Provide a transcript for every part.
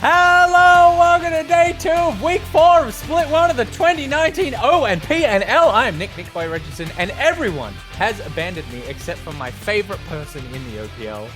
Hello, welcome to day 2 of week 4 of Split 1 of the 2019 O and P and L. I am Nick Boy Richardson, and everyone has abandoned me except for my favorite person in the OPL,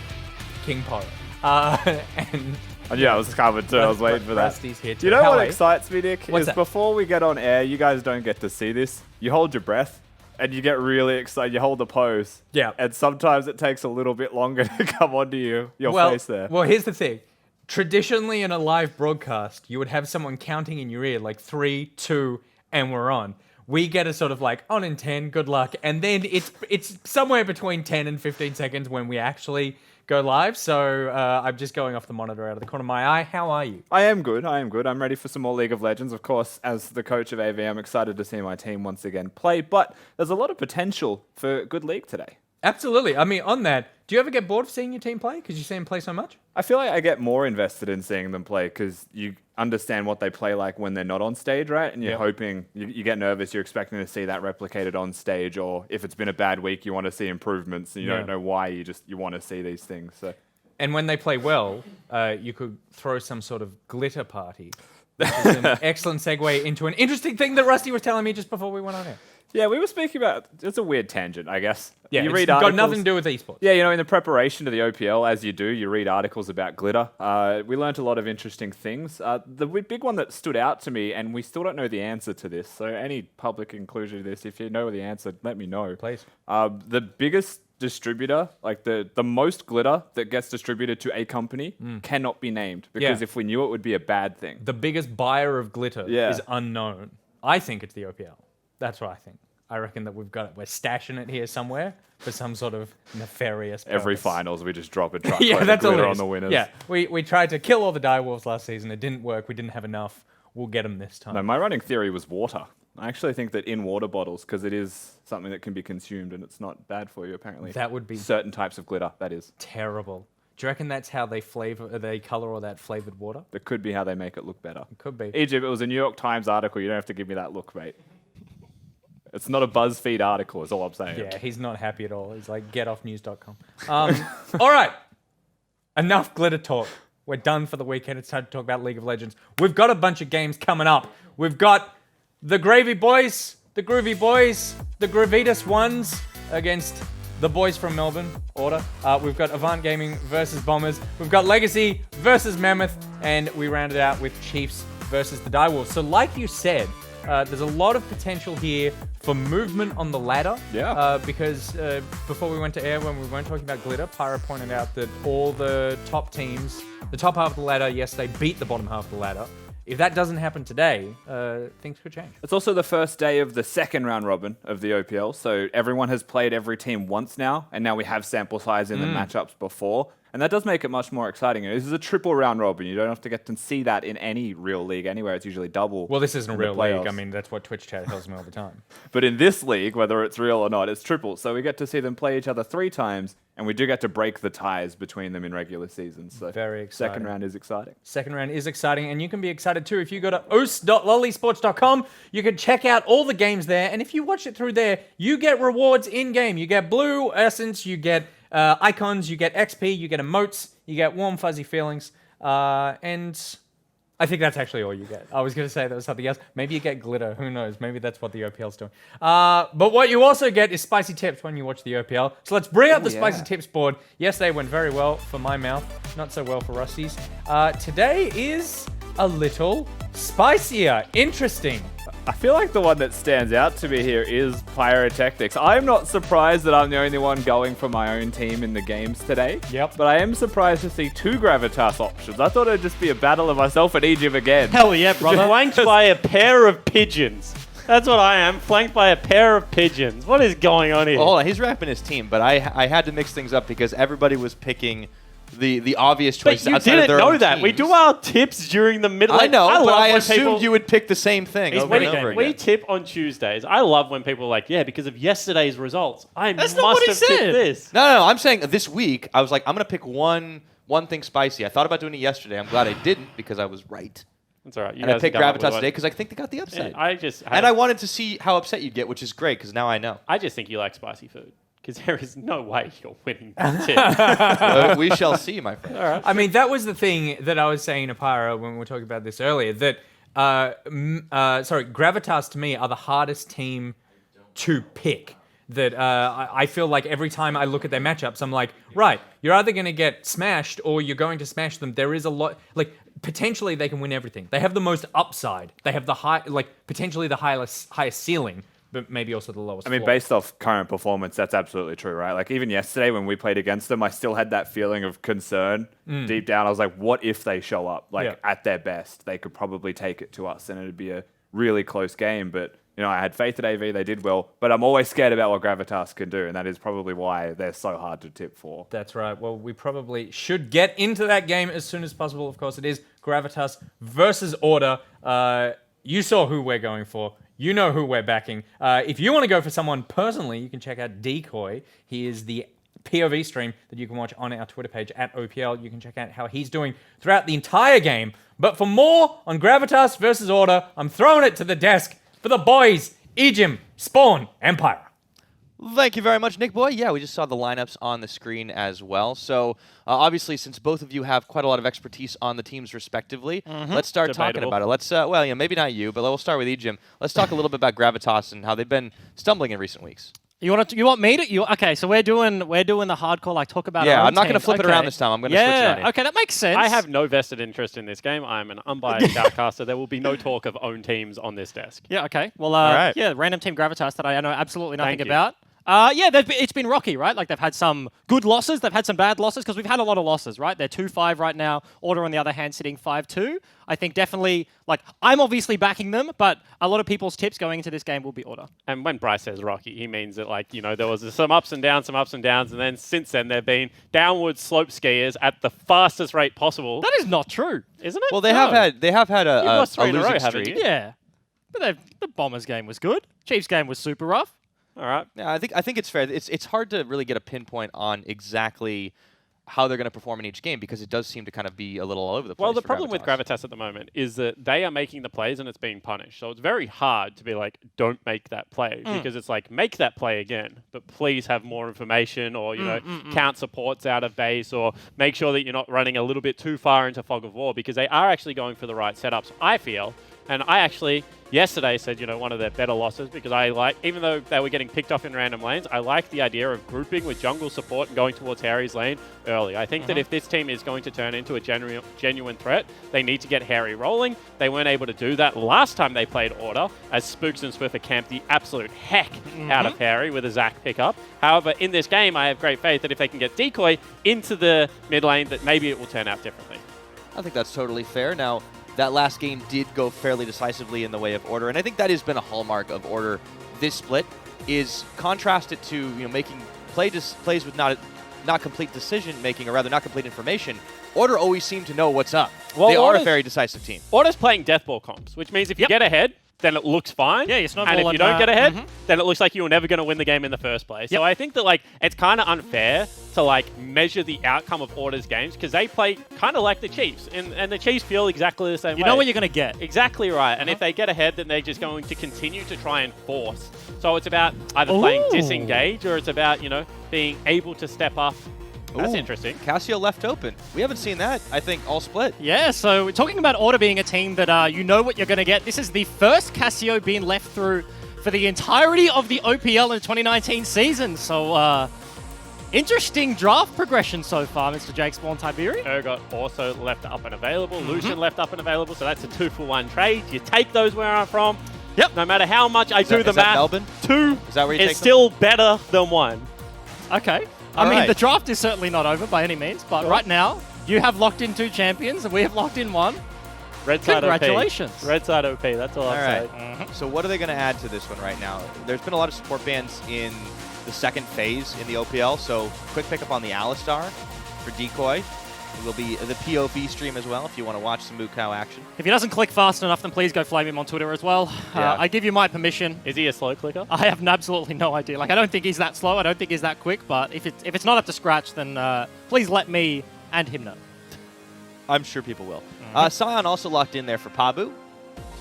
King Porro. Yeah, I was covered too. I was waiting for that. Rusty's here too. You know what excites me, Nick? What's is that? Before we get on air, you guys don't get to see this. You hold your breath, and you get really excited. You hold the pose. Yeah. And sometimes it takes a little bit longer to come onto your face there. Well, here's the thing. Traditionally, in a live broadcast, you would have someone counting in your ear, like 3, 2, and we're on. We get a sort of like, on in 10, good luck. And then it's somewhere between 10 and 15 seconds when we actually go live. So I'm just going off the monitor out of the corner of my eye. How are you? I am good. I'm ready for some more League of Legends. Of course, as the coach of AV, I'm excited to see my team once again play. But there's a lot of potential for good League today. Absolutely. I mean, on that, do you ever get bored of seeing your team play because you see them play so much? I feel like I get more invested in seeing them play because you understand what they play like when they're not on stage, right? And you're hoping, you get nervous, you're expecting to see that replicated on stage, or if it's been a bad week, you want to see improvements and you don't know why, you want to see these things. So. And when they play well, you could throw some sort of glitter party, which is an excellent segue into an interesting thing that Rusty was telling me just before we went on air. Yeah, we were speaking about, it's a weird tangent, I guess. Yeah, you it's read got articles, nothing to do with esports. Yeah, in the preparation to the OPL, as you do, you read articles about glitter. We learnt a lot of interesting things. The big one that stood out to me, and we still don't know the answer to this, so any public inclusion to this, if you know the answer, let me know. Please. The biggest distributor, like the most glitter that gets distributed to a company cannot be named, because if we knew it would be a bad thing. The biggest buyer of glitter is unknown. I think it's the OPL. That's what I think. I reckon that we're stashing it here somewhere for some sort of nefarious purpose. Every finals, we just drop a truckload of glitter on the winners. Yeah, we tried to kill all the direwolves last season. It didn't work. We didn't have enough. We'll get them this time. No, my running theory was water. I actually think that in water bottles, because it is something that can be consumed and it's not bad for you, apparently. That would be certain types of glitter, that is. Terrible. Do you reckon that's how they color all that flavored water? That could be how they make it look better. It could be. Egypt, it was a New York Times article. You don't have to give me that look, mate. It's not a BuzzFeed article, is all I'm saying. Yeah, he's not happy at all. He's like, getoffnews.com. All right. Enough glitter talk. We're done for the weekend. It's time to talk about League of Legends. We've got a bunch of games coming up. We've got the Gravy Boys, the Groovy Boys, the Gravitas ones against the boys from Melbourne, Order. We've got Avant Gaming versus Bombers. We've got Legacy versus Mammoth. And we rounded out with Chiefs versus the Direwolves. So like you said, there's a lot of potential here for movement on the ladder. Yeah. Because before we went to air, when we weren't talking about glitter, Pyro pointed out that all the top teams, the top half of the ladder, yes, they beat the bottom half of the ladder. If that doesn't happen today, things could change. It's also the first day of the second round robin of the OPL, so everyone has played every team once now, and now we have sample size in the matchups before. And that does make it much more exciting. This is a triple round robin. You don't have to get to see that in any real league anywhere. It's usually double. Well, this isn't a real league. playoffs. I mean, that's what Twitch chat tells me all the time. But in this league, whether it's real or not, it's triple. So we get to see them play each other 3 times, and we do get to break the ties between them in regular seasons. So very exciting. Second round is exciting. Second round is exciting, and you can be excited too. If you go to os.lollysports.com, you can check out all the games there, and if you watch it through there, you get rewards in-game. You get blue essence, you get icons, you get XP, you get emotes, you get warm, fuzzy feelings, and I think that's actually all you get. I was going to say there was something else. Maybe you get glitter. Who knows? Maybe that's what the OPL's doing. But what you also get is spicy tips when you watch the OPL. So let's bring up the spicy tips board. Yes, they went very well for my mouth. Not so well for Rusty's. Today is a little spicier. Interesting. I feel like the one that stands out to me here is Pyrotechnics. I'm not surprised that I'm the only one going for my own team in the games today. Yep. But I am surprised to see 2 Gravitas options. I thought it'd just be a battle of myself and Egypt again. Hell yeah, brother. Flanked by a pair of pigeons. That's what I am, flanked by a pair of pigeons. What is going on here? Well, hold on, he's repping his team, but I had to mix things up because everybody was picking the obvious choices But you outside of didn't their know own that. teams. We do our tips during the middle. I know, but love I when assumed people- you would pick the same thing over and over We again. tip on Tuesdays. I love when people are like, yeah, because of yesterday's results, I That's must not what he have tipped said. this. No, I'm saying this week, I was like, I'm going to pick one thing spicy. I thought about doing it yesterday. I'm glad I didn't because I was right. That's all right. You And I guys picked can come up with Gravitas one. today because I think they got the upset. I and I wanted to see how upset you'd get, which is great because now I know. I just think you like spicy food. because there is no way you're winning that tip. We shall see, my friend. All right. I mean, that was the thing that I was saying to Pyro when we were talking about this earlier, that, Gravitas to me are the hardest team to pick. That I feel like every time I look at their matchups, I'm like, right, you're either going to get smashed or you're going to smash them. There is a lot, like, potentially they can win everything. They have the most upside. They have the potentially the highest ceiling, but maybe also the lowest I mean, floor. based off current performance, that's absolutely true, right? Like, even yesterday when we played against them, I still had that feeling of concern deep down. I was like, what if they show up? Like, at their best, they could probably take it to us, and it'd be a really close game. But, you know, I had faith at AV. They did well. But I'm always scared about what Gravitas can do, and that is probably why they're so hard to tip for. That's right. Well, we probably should get into that game as soon as possible. Of course, it is Gravitas versus Order. You saw who we're going for. You know who we're backing. If you want to go for someone personally, you can check out Decoy. He is the POV stream that you can watch on our Twitter page at OPL. You can check out how he's doing throughout the entire game. But for more on Gravitas versus Order, I'm throwing it to the desk for the boys, Ejim, Spawn, Empire. Thank you very much, Nick Boy. Yeah, we just saw the lineups on the screen as well. So, obviously, since both of you have quite a lot of expertise on the teams respectively, let's start talking about it. Let's, maybe not you, but we'll start with Ejim. Let's talk a little bit about Gravitas and how they've been stumbling in recent weeks. You want me to? Okay, so we're doing the hardcore, like, talk about. Yeah, our own I'm not going to teams. flip it around this time. I'm going to switch it on you. Okay, that makes sense. I have no vested interest in this game. I'm an unbiased outcaster. There will be no talk of own teams on this desk. Yeah. Okay. Well. right. Yeah. Random team Gravitas that I know absolutely nothing Thank you. about. It's been rocky, right? Like, they've had some good losses, they've had some bad losses, because we've had a lot of losses, right? They're 2-5 right now. Order, on the other hand, sitting 5-2. I think definitely, like, I'm obviously backing them, but a lot of people's tips going into this game will be Order. And when Bryce says rocky, he means that, like, you know, there was some ups and downs, and then since then they've been downward slope skiers at the fastest rate possible. That is not true, Isn't it? Well, they have had a lost 3 in a row, losing haven't streak. you? Yeah. But the Bombers game was good. Chiefs game was super rough. All right. Yeah, I think it's fair. It's hard to really get a pinpoint on exactly how they're going to perform in each game because it does seem to kind of be a little all over the place. Well, the for problem with Gravitas at the moment is that they are making the plays and it's being punished. So it's very hard to be like, don't make that play because it's like, make that play again, but please have more information or, you know, count supports out of base or make sure that you're not running a little bit too far into fog of war because they are actually going for the right setups, I feel. And I actually yesterday said, you know, one of their better losses because I like, even though they were getting picked off in random lanes, I like the idea of grouping with jungle support and going towards Harry's lane early. I think that if this team is going to turn into a genuine threat, they need to get Harry rolling. They weren't able to do that last time they played Order, as Spooks and Swiffer camped the absolute heck out of Harry with a Zac pickup. However, in this game, I have great faith that if they can get Decoy into the mid lane, that maybe it will turn out differently. I think that's totally fair. Now, that last game did go fairly decisively in the way of Order, and I think that has been a hallmark of Order this split, is contrasted to, you know, making plays with not complete decision-making, or rather not complete information. Order always seem to know what's up. Well, they are a very decisive team. Order's playing deathball comps, which means if you get ahead, then it looks fine. Yeah, you snowball and if you and, don't get ahead, then it looks like you were never going to win the game in the first place. So I think that, like, it's kind of unfair to, like, measure the outcome of Order's games because they play kind of like the Chiefs, and the Chiefs feel exactly the same way. You know what you're going to get. Exactly right. And if they get ahead, then they're just going to continue to try and force. So it's about either playing disengage or it's about, you know, being able to step up. That's interesting. Cassio left open. We haven't seen that, I think, all split. Yeah, so we're talking about Order being a team that you know what you're going to get. This is the first Cassio being left through for the entirety of the OPL in the 2019 season. So, interesting draft progression so far, Mr. Jake Spawn Tiberi. Urgot also left up and available. Lucian left up and available, so that's a 2-for-1 trade. You take those where I'm from. Yep. No matter how much I do the Is that math, Melbourne? 2 Is that where you is take them? still better than 1. Okay. All I mean, right. the draft is certainly not over by any means, but right now, you have locked in 2 champions, and we have locked in 1. Red side Congratulations. OP. Red side OP, that's all All I'm right. saying. So what are they going to add to this one right now? There's been a lot of support bans in the second phase in the OPL, so quick pickup on the Alistar for Decoy. It will be the POV stream as well if you want to watch some Mukau action. If he doesn't click fast enough, then please go flame him on Twitter as well. Yeah. I give you my permission. Is he a slow clicker? I have absolutely no idea. Like, I don't think he's that slow. I don't think he's that quick. But if it's not up to scratch, then please let me and him know. I'm sure people will. Sion also locked in there for Pabu.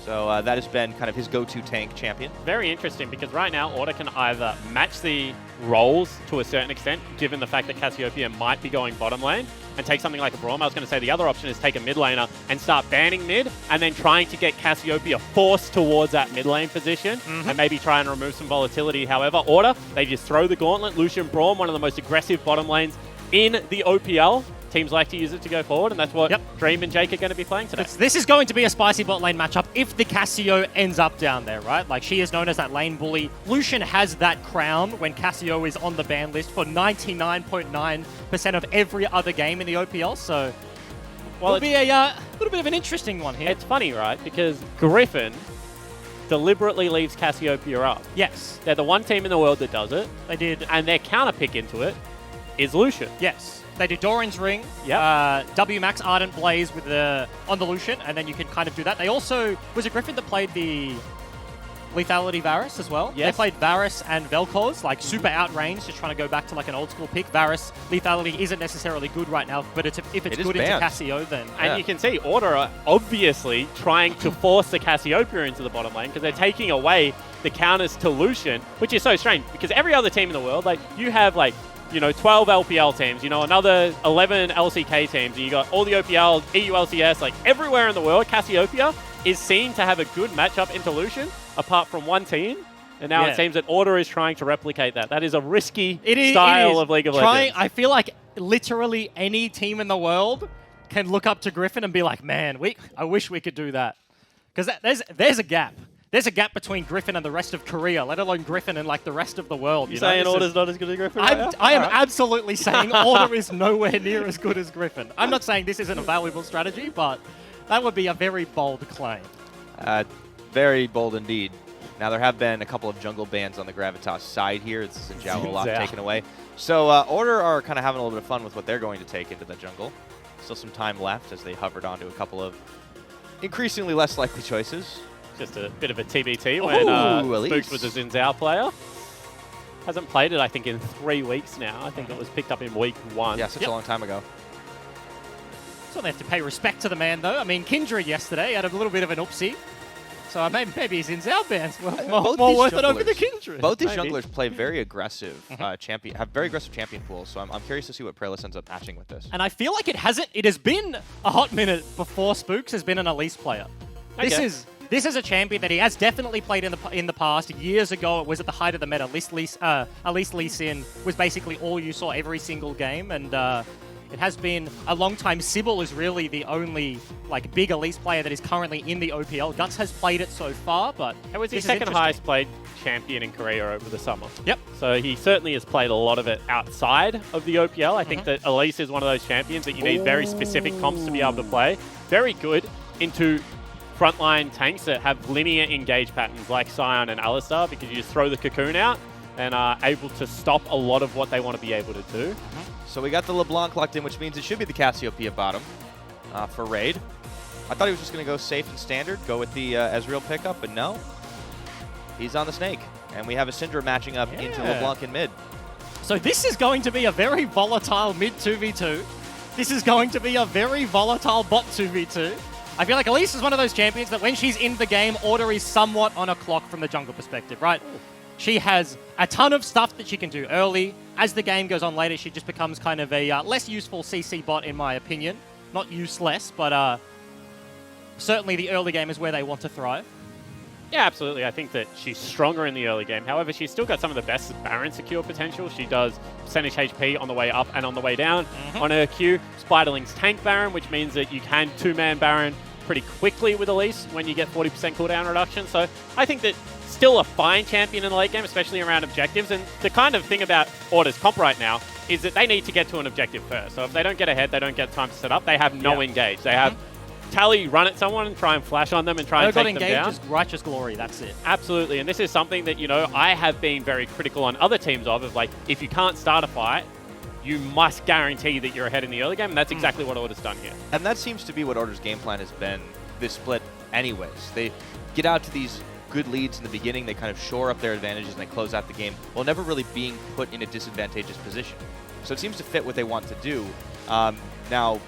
So that has been kind of his go-to tank champion. Very interesting, because right now Order can either match the roles to a certain extent, given the fact that Cassiopeia might be going bottom lane, and take something like a Braum. I was going to say the other option is take a mid laner and start banning mid, and then trying to get Cassiopeia forced towards that mid lane position, and maybe try and remove some volatility. However, Order, they just throw the gauntlet. Lucian Braum, one of the most aggressive bottom lanes in the OPL. Teams like to use it to go forward, and that's what Dream and Jake are going to be playing today. This is going to be a spicy bot lane matchup if the Cassio ends up down there, right? Like, she is known as that lane bully. Lucian has that crown when Cassio is on the ban list for 99.9% of every other game in the OPL, so it'll be a little bit of an interesting one here. It's funny, right? Because Griffin deliberately leaves Cassiopeia up. Yes. They're the one team in the world that does it. They did. And their counter pick into it is Lucian. Yes. They do Doran's Ring, W Max Ardent Blaze with on the Lucian, and then you can kind of do that. They also, was it Griffin that played the Lethality Varus as well? Yes. They played Varus and Vel'Koz, like super outrange, just trying to go back to like an old school pick. Varus Lethality isn't necessarily good right now, but if it's good into Cassio, then... And you can see Order are obviously trying to force the Cassiopeia into the bottom lane, because they're taking away the counters to Lucian, which is so strange, because every other team in the world, like, you have like, 12 LPL teams, another 11 LCK teams, and you got all the OPL, EU LCS, like everywhere in the world, Cassiopeia is seen to have a good matchup into Lucian, apart from one team. And now it seems that Order is trying to replicate that. That is a risky style of League of Legends. I feel like literally any team in the world can look up to Griffin and be like, man, I wish we could do that. Because there's a gap. There's a gap between Griffin and the rest of Korea, let alone Griffin and like the rest of the world. You're saying Order's not as good as Griffin? I am absolutely saying Order is nowhere near as good as Griffin. I'm not saying this isn't a valuable strategy, but that would be a very bold claim. Very bold indeed. Now, there have been a couple of jungle bans on the Gravitas side here. It's Xin a lot taken away. So Order are kind of having a little bit of fun with what they're going to take into the jungle. Still some time left as they hovered onto a couple of increasingly less likely choices. Just a bit of a TBT when Spooks was a Xin Zhao player. Hasn't played it, I think, in 3 weeks now. I think it was picked up in week 1. Yeah, such a long time ago. So they have to pay respect to the man, though. I mean, Kindred yesterday had a little bit of an oopsie. So maybe Xin Zhao bands more worth it over the Kindred. Both these junglers play very aggressive champion, have very aggressive champion pools. So I'm curious to see what Prellis ends up matching with this. And I feel like it has been a hot minute before Spooks has been an Elise player. Okay. This is a champion that he has definitely played in the past. Years ago, it was at the height of the meta. Elise Lee Sin was basically all you saw every single game, and it has been a long time. Sybil is really the only like big Elise player that is currently in the OPL. Guts has played it so far, but it was his second highest played champion in Korea over the summer. Yep. So he certainly has played a lot of it outside of the OPL. I think that Elise is one of those champions that you need very specific comps to be able to play. Very good into frontline tanks that have linear engage patterns like Sion and Alistar, because you just throw the cocoon out and are able to stop a lot of what they want to be able to do. So we got the LeBlanc locked in, which means it should be the Cassiopeia bottom for Raid. I thought he was just going to go safe and standard, go with the Ezreal pickup, but no. He's on the Snake, and we have a Syndra matching up into LeBlanc in mid. So this is going to be a very volatile mid 2v2. This is going to be a very volatile bot 2v2. I feel like Elise is one of those champions that when she's in the game, Order is somewhat on a clock from the jungle perspective, right? She has a ton of stuff that she can do early. As the game goes on later, she just becomes kind of a less useful CC bot, in my opinion. Not useless, but certainly the early game is where they want to thrive. Yeah, absolutely. I think that she's stronger in the early game. However, she's still got some of the best Baron secure potential. She does percentage HP on the way up and on the way down. On her Q, Spiderling's tank Baron, which means that you can two-man Baron pretty quickly with Elise when you get 40% cooldown reduction. So I think that still a fine champion in the late game, especially around objectives. And the kind of thing about Order's comp right now is that they need to get to an objective first. So if they don't get ahead, they don't get time to set up, they have no engage. They have Tally run at someone and try and flash on them and try and take them down. Just righteous glory, that's it. Absolutely, and this is something that, I have been very critical on other teams of like, if you can't start a fight, you must guarantee that you're ahead in the early game, and that's exactly what Order's done here. And that seems to be what Order's game plan has been this split anyways. They get out to these good leads in the beginning, they kind of shore up their advantages, and they close out the game while never really being put in a disadvantageous position. So it seems to fit what they want to do. Now,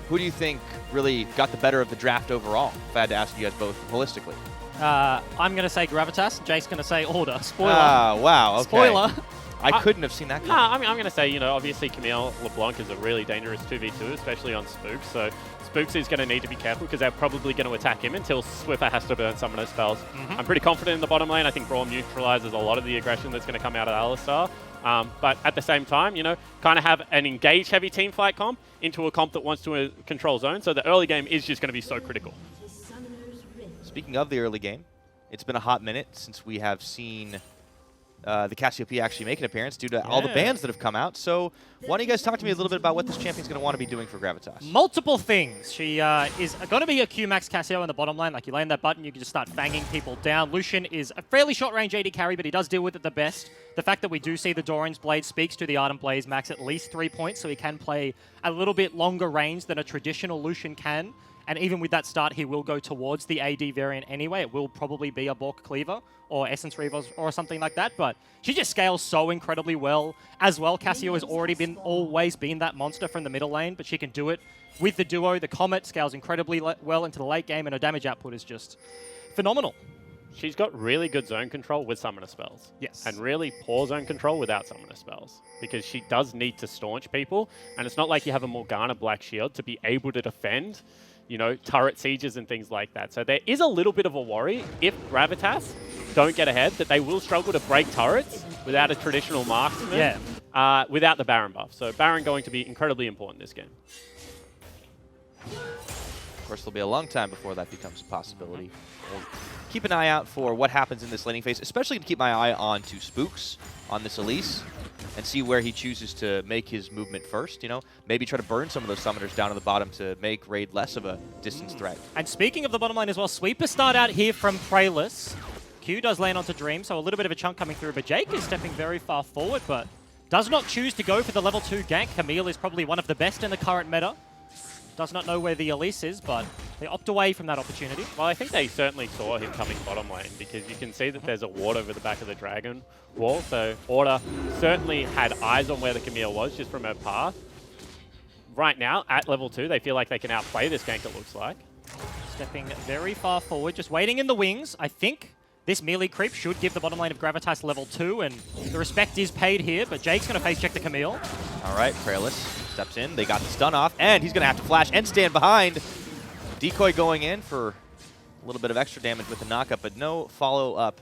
who do you think really got the better of the draft overall? If I had to ask you guys both holistically. I'm going to say Gravitas. Jake's going to say Order. Spoiler. Wow. Okay. Spoiler. I couldn't have seen that coming. No, I'm going to say, you know, obviously Camille LeBlanc is a really dangerous 2v2, especially on Spooks. So Spooks is going to need to be careful because they're probably going to attack him until Swiffer has to burn Summoner spells. I'm pretty confident in the bottom lane. I think Braum neutralizes a lot of the aggression that's going to come out of Alistar. But at the same time, you know, kind of have an engage-heavy team fight comp into a comp that wants to control zone. So the early game is just going to be so critical. Speaking of the early game, it's been a hot minute since we have seen the Cassiopeia actually make an appearance due to all the bans that have come out. So why don't you guys talk to me a little bit about what this champion's going to want to be doing for Gravitas? Multiple things. She is going to be a Q-Max Cassio in the bottom lane. Like, you land that button, you can just start banging people down. Lucian is a fairly short-range AD carry, but he does deal with it the best. The fact that we do see the Doran's Blade speaks to the Ardent Blaze max at least 3 points, so he can play a little bit longer range than a traditional Lucian can. And even with that start, he will go towards the AD variant anyway. It will probably be a Bork Cleaver or Essence Reaver or something like that. But she just scales so incredibly well as well. Cassio has always been that monster from the middle lane, but she can do it with the duo. The Comet scales incredibly well into the late game, and her damage output is just phenomenal. She's got really good zone control with Summoner spells. Yes. And really poor zone control without Summoner spells. Because she does need to staunch people, and it's not like you have a Morgana Black Shield to be able to defend, you know, turret sieges and things like that. So there is a little bit of a worry if Gravitas don't get ahead that they will struggle to break turrets without a traditional marksman, without the Baron buff. So Baron going to be incredibly important this game. Of course, there'll be a long time before that becomes a possibility. We'll keep an eye out for what happens in this laning phase, especially to keep my eye on to Spooks on this Elise and see where he chooses to make his movement first, you know? Maybe try to burn some of those summoners down to the bottom to make Raid less of a distance threat. And speaking of the bottom line as well, Sweeper start out here from Praelus. Q does land onto Dream, so a little bit of a chunk coming through, but Jake is stepping very far forward, but does not choose to go for the level 2 gank. Camille is probably one of the best in the current meta. Does not know where the Elise is, but they opt away from that opportunity. Well, I think they certainly saw him coming bottom lane because you can see that there's a ward over the back of the Dragon wall. So Order certainly had eyes on where the Camille was just from her path. Right now, at level 2, they feel like they can outplay this gank, it looks like. Stepping very far forward, just waiting in the wings. I think this melee creep should give the bottom lane of Gravitas level 2, and the respect is paid here, but Jake's going to face check the Camille. All right, Praelus steps in. They got the stun off, and he's going to have to flash and stand behind. Decoy going in for a little bit of extra damage with the knockup, but no follow-up.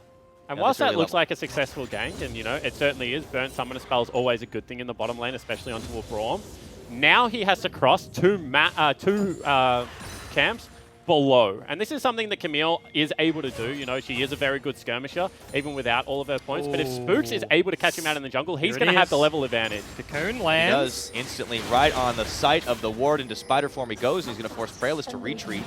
And whilst that looks like a successful gank, and you know, it certainly is, burnt Summoner spell is always a good thing in the bottom lane, especially onto a Braum. Now he has to cross two camps below. And this is something that Camille is able to do. You know, she is a very good skirmisher, even without all of her points. But if Spooks is able to catch him out in the jungle, he's going to have the level advantage. Cocoon He lands. does instantly right on the sight of the ward into spider form he goes. He's going to force Praelus to retreat.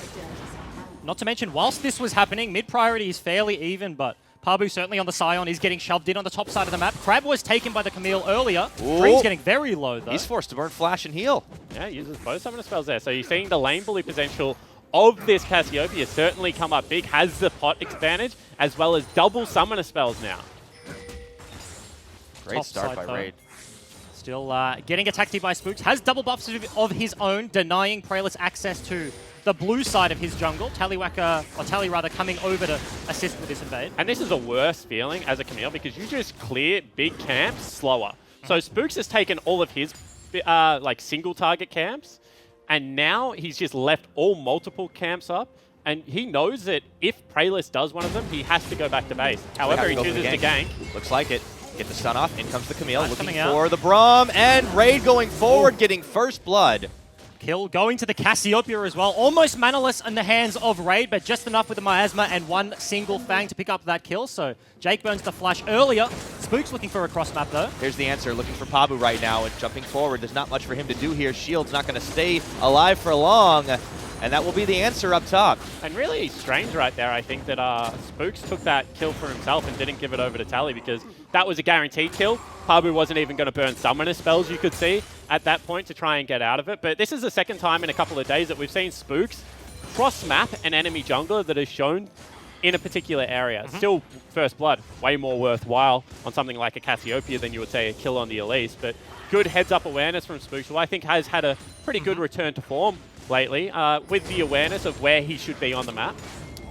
Not to mention, whilst this was happening, mid-priority is fairly even, but Pabu certainly on the Scion is getting shoved in on the top side of the map. Crab was taken by the Camille earlier. Dream's getting very low, though. He's forced to burn flash and heal. Yeah, uses both Summoner spells there. So you're seeing the lane bully potential of this Cassiopeia certainly come up big, has the pot advantage, as well as double Summoner spells now. Great Top start side, by though. Raid. Still getting attacked by Spooks. Has double buffs of his own, denying Praelus access to the blue side of his jungle. Tally rather coming over to assist with this invade. And this is a worse feeling as a Camille because you just clear big camps slower. So Spooks has taken all of his like single target camps, and now he's just left all multiple camps up. And he knows that if Praelus does one of them, he has to go back to base. However, he chooses to gank. Looks like it. Get the stun off. In comes the Camille, Nice looking coming out. for the Braum, and Raid going forward, getting first blood. Kill going to the Cassiopeia as well. Almost manaless in the hands of Raid, but just enough with the miasma and one single fang to pick up that kill. So Jake burns the flash earlier. Spook's looking for a cross map though. Here's the answer, looking for Pabu right now and jumping forward. There's not much for him to do here. Shield's not going to stay alive for long, and that will be the answer up top. And really strange right there, I think, that Spooks took that kill for himself and didn't give it over to Tally because that was a guaranteed kill. Pabu wasn't even going to burn Summoner spells, you could see, at that point to try and get out of it. But this is the second time in a couple of days that we've seen Spooks cross-map an enemy jungler that is shown in a particular area. Still, first blood, way more worthwhile on something like a Cassiopeia than you would say a kill on the Elise. But good heads-up awareness from Spooks, who I think has had a pretty good return to form lately, with the awareness of where he should be on the map.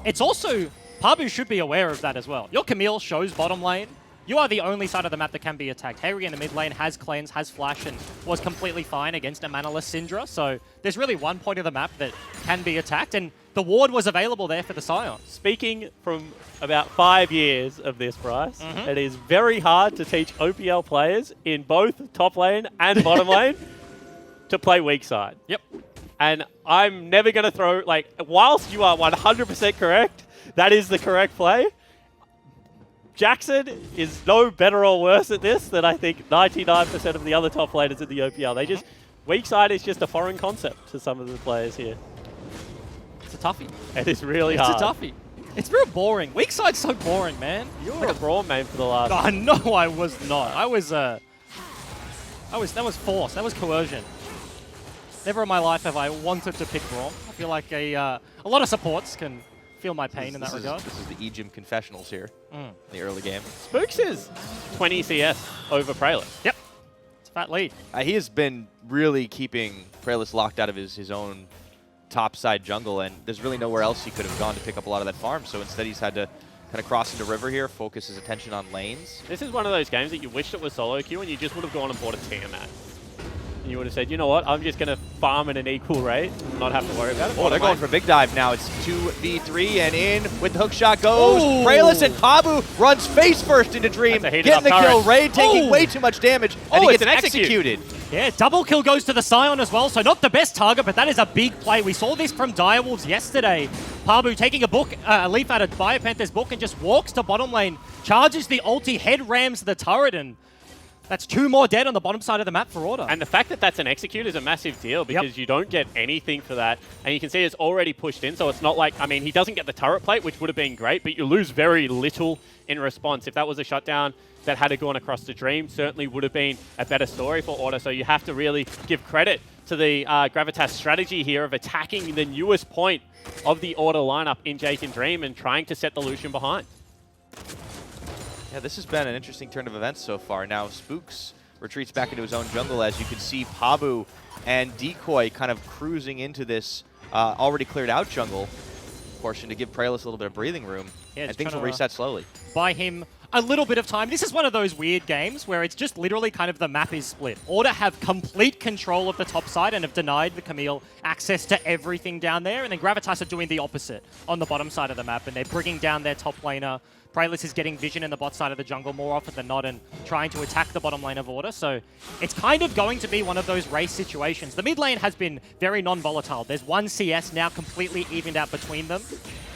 It's also, Pabu should be aware of that as well. Your Camille shows bottom lane. You are the only side of the map that can be attacked. Harry in the mid lane has cleanse, has flash, and was completely fine against a manaless Syndra. So there's really one point of the map that can be attacked, and the ward was available there for the Scion. Speaking from about 5 years of this, Bryce, it is very hard to teach OPL players in both top lane and bottom lane to play weak side. Yep. And I'm never going to throw, like, whilst you are 100% correct, that is the correct play. Jackson is no better or worse at this than I think 99% of the other top laners in the OPL. They just, weak side is just a foreign concept to some of the players here. It's a toughie. It is really hard. It's a toughie. It's real boring. Weak side's so boring, man. You were a Braum main for the last... Oh, no, I was not. that was force. That was coercion. Never in my life have I wanted to pick Braum. I feel like a lot of supports can feel my pain in that regard. This is the EGM confessionals here in the early game. Spooks is 20 CS over Praelis. Yep. It's a fat lead. He has been really keeping Praelis locked out of his own top side jungle, and there's really nowhere else he could have gone to pick up a lot of that farm. So instead he's had to kind of cross into river here, focus his attention on lanes. This is one of those games that you wished it was solo queue and you just would have gone and bought a Tiamat. And you would have said, you know what, I'm just going to farm at an equal rate and not have to worry about it. Oh, they're going for a big dive now. It's 2v3, and in with the hook shot goes Praelis, and Pabu runs face first into Dream, getting the kill. Raid taking way too much damage, and he gets executed. Yeah, double kill goes to the Scion as well, so not the best target, but that is a big play. We saw this from Direwolves yesterday. Pabu taking a leaf out of Biopanther's book and just walks to bottom lane, charges the ulti, head rams the turret, and that's 2 more dead on the bottom side of the map for Order. And the fact that that's an execute is a massive deal because you don't get anything for that. And you can see it's already pushed in, so it's not like, I mean, he doesn't get the turret plate, which would have been great, but you lose very little in response. If that was a shutdown that had gone across the Dream, certainly would have been a better story for Order. So you have to really give credit to the Gravitas strategy here of attacking the newest point of the Order lineup in Jake and Dream and trying to set the Lucian behind. Yeah, this has been an interesting turn of events so far. Now Spooks retreats back into his own jungle. As you can see, Pabu and Decoy kind of cruising into this already cleared out jungle portion to give Praelis a little bit of breathing room, and things will reset slowly. Buy him a little bit of time. This is one of those weird games where it's just literally kind of the map is split. Order have complete control of the top side and have denied the Camille access to everything down there, and then Gravitas are doing the opposite on the bottom side of the map, and they're bringing down their top laner. Praelis is getting vision in the bot side of the jungle more often than not and trying to attack the bottom lane of Order. So it's kind of going to be one of those race situations. The mid lane has been very non-volatile. There's 1 CS now completely evened out between them.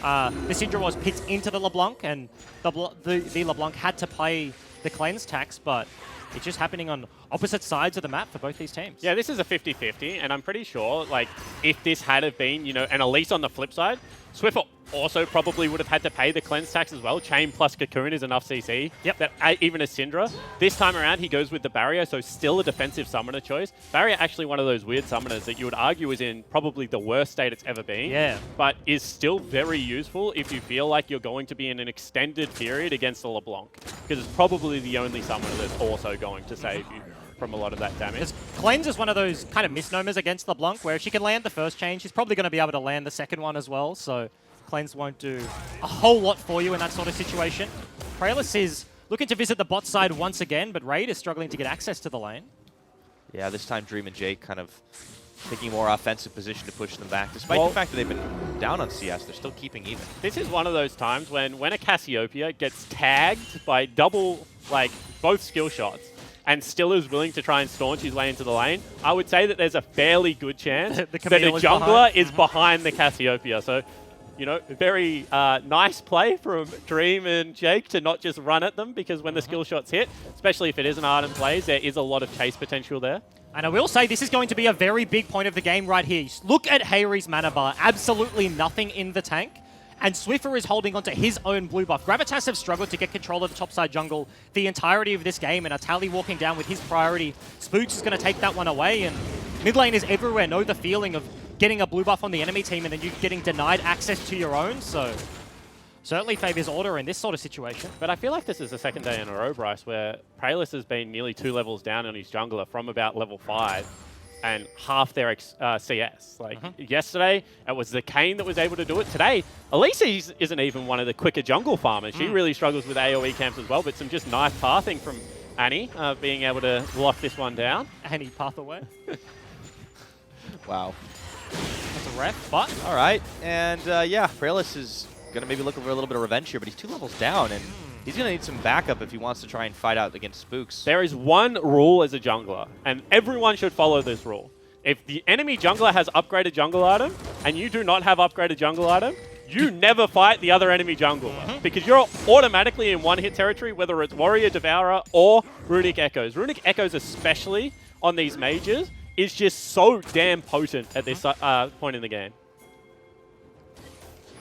The Syndra was picked into the LeBlanc, and the LeBlanc had to play the cleanse tax, but it's just happening on opposite sides of the map for both these teams. Yeah, this is a 50-50, and I'm pretty sure, like, if this had have been, you know, an Elise on the flip side, Swiffer also probably would have had to pay the cleanse tax as well. Chain plus Cocoon is enough CC. Yep. That even a Syndra. This time around, he goes with the Barrier, so still a defensive summoner choice. Barrier actually one of those weird summoners that you would argue is in probably the worst state it's ever been. Yeah. But is still very useful if you feel like you're going to be in an extended period against the LeBlanc. Because it's probably the only summoner that's also going to save you from a lot of that damage. Cleanse is one of those kind of misnomers against LeBlanc, where if she can land the first chain, she's probably going to be able to land the second one as well, so Cleanse won't do a whole lot for you in that sort of situation. Praelis is looking to visit the bot side once again, but Raid is struggling to get access to the lane. Yeah, this time Dream and Jake kind of taking a more offensive position to push them back. Despite the fact that they've been down on CS, they're still keeping even. This is one of those times when a Cassiopeia gets tagged by double, like, both skill shots, and still is willing to try and staunch his way into the lane, I would say that there's a fairly good chance that the jungler is behind the Cassiopeia. So, you know, very nice play from Dream and Jake to not just run at them, because when the skill shots hit, especially if it is an Arden plays, there is a lot of chase potential there. And I will say this is going to be a very big point of the game right here. Look at Hayri's mana bar. Absolutely nothing in the tank. And Swiffer is holding onto his own blue buff. Gravitas have struggled to get control of the topside jungle the entirety of this game, and Atali walking down with his priority. Spooks is going to take that one away, and mid lane is everywhere. Know the feeling of getting a blue buff on the enemy team and then you getting denied access to your own, so certainly favors Order in this sort of situation. But I feel like this is the second day in a row, Bryce, where Praelis has been nearly 2 levels down on his jungler from about level 5. and half their CS. Like yesterday, it was the Kane that was able to do it. Today, Elise isn't even one of the quicker jungle farmers. She really struggles with AoE camps as well, but some just nice pathing from Annie, being able to lock this one down. Annie Pathaway. Wow. That's a ref, but... All right, and yeah, Praelis is going to maybe look for a little bit of revenge here, but he's 2 levels down, and he's going to need some backup if he wants to try and fight out against Spooks. There is one rule as a jungler, and everyone should follow this rule. If the enemy jungler has upgraded jungle item, and you do not have upgraded jungle item, you never fight the other enemy jungler, because you're automatically in one-hit territory, whether it's Warrior, Devourer, or Runic Echoes. Runic Echoes, especially on these mages, is just so damn potent at this point in the game.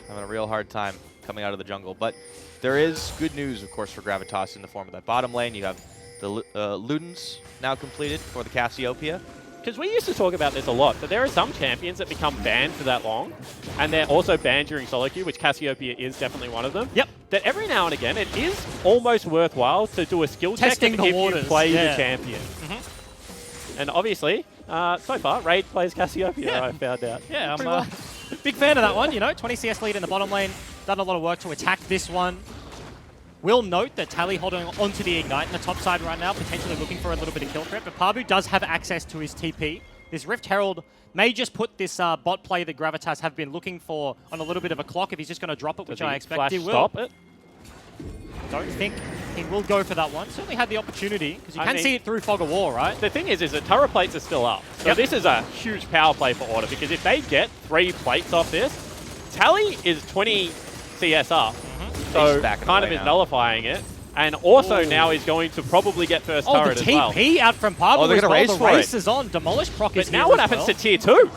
Having a real hard time coming out of the jungle, but there is good news, of course, for Gravitas in the form of that bottom lane. You have the Ludens now completed for the Cassiopeia. Because we used to talk about this a lot, but there are some champions that become banned for that long, and they're also banned during solo queue, which Cassiopeia is definitely one of them. Yep. That every now and again, it is almost worthwhile to do a skill Testing check the if waters. you play Yeah. the champion. And obviously, so far, Raid plays Cassiopeia, Yeah. I found out. Yeah, I'm Pretty well. big fan of that one, you know. 20 CS lead in the bottom lane. Done a lot of work to attack this one. Will note that Tally holding onto the Ignite in the top side right now, potentially looking for a little bit of kill threat, but Pabu does have access to his TP. This Rift Herald may just put this bot play that Gravitas have been looking for on a little bit of a clock if he's just going to drop it, which I expect flash he will. stop it? Don't think he will go for that one. Certainly had the opportunity, because you I can mean- see it through Fog of War, right? The thing is that turret plates are still up. So this is a huge power play for Order, because if they get 3 plates off this, Tally is 20 CS up. So He's backing kind of away is now. nullifying it. And also now is going to probably get first Oh, the turret as well. TP out from Pabu Oh, they're as gonna well. race The for it. race is on. Demolish proc is But now here what as happens well. to tier 2?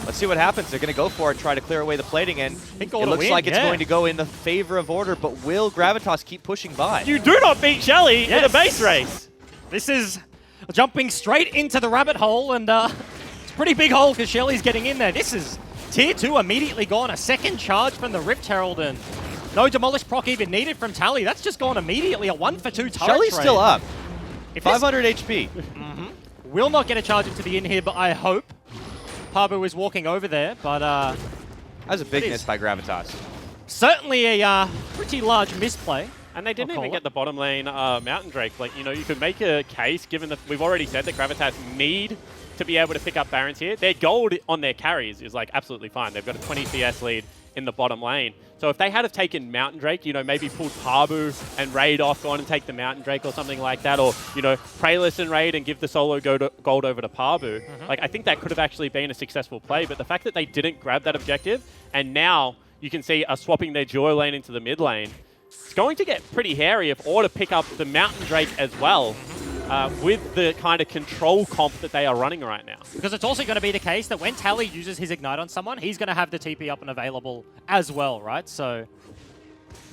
Let's see what happens. They're going to go for it, try to clear away the plating, and it Order looks win, like it's yeah. going to go in the favor of Order, but will Gravitas keep pushing by? You do not beat Shelly in a Yes. base race. This is jumping straight into the rabbit hole, and it's a pretty big hole because Shelly's getting in there. This is tier 2 immediately gone. A second charge from the Rift Herald, and no Demolish proc even needed from Tally. That's just gone immediately. A 1-for-2 turret Shelly's trade. still up. If this 500 HP. will not get a charge into the in here, but I hope Pabu is walking over there. But That was a big It is. miss by Gravitas. certainly a pretty large misplay. And they didn't I'll call even it. get the bottom lane Mountain Drake. Like, you know, you could make a case, given that we've already said that Gravitas need to be able to pick up Barons here. Their gold on their carries is, like, absolutely fine. They've got a 20 CS lead in the bottom lane. So if they had have taken Mountain Drake, you know, maybe pulled Pabu and Raid off, gone and take the Mountain Drake or something like that, or, you know, Praelis and Raid and give the solo gold over to Pabu, like, I think that could have actually been a successful play. But the fact that they didn't grab that objective, and now you can see are swapping their Joy lane into the mid lane, it's going to get pretty hairy if Order pick up the Mountain Drake as well, with the kind of control comp that they are running right now. Because it's also going to be the case that when Tally uses his Ignite on someone, he's going to have the TP up and available as well, right? So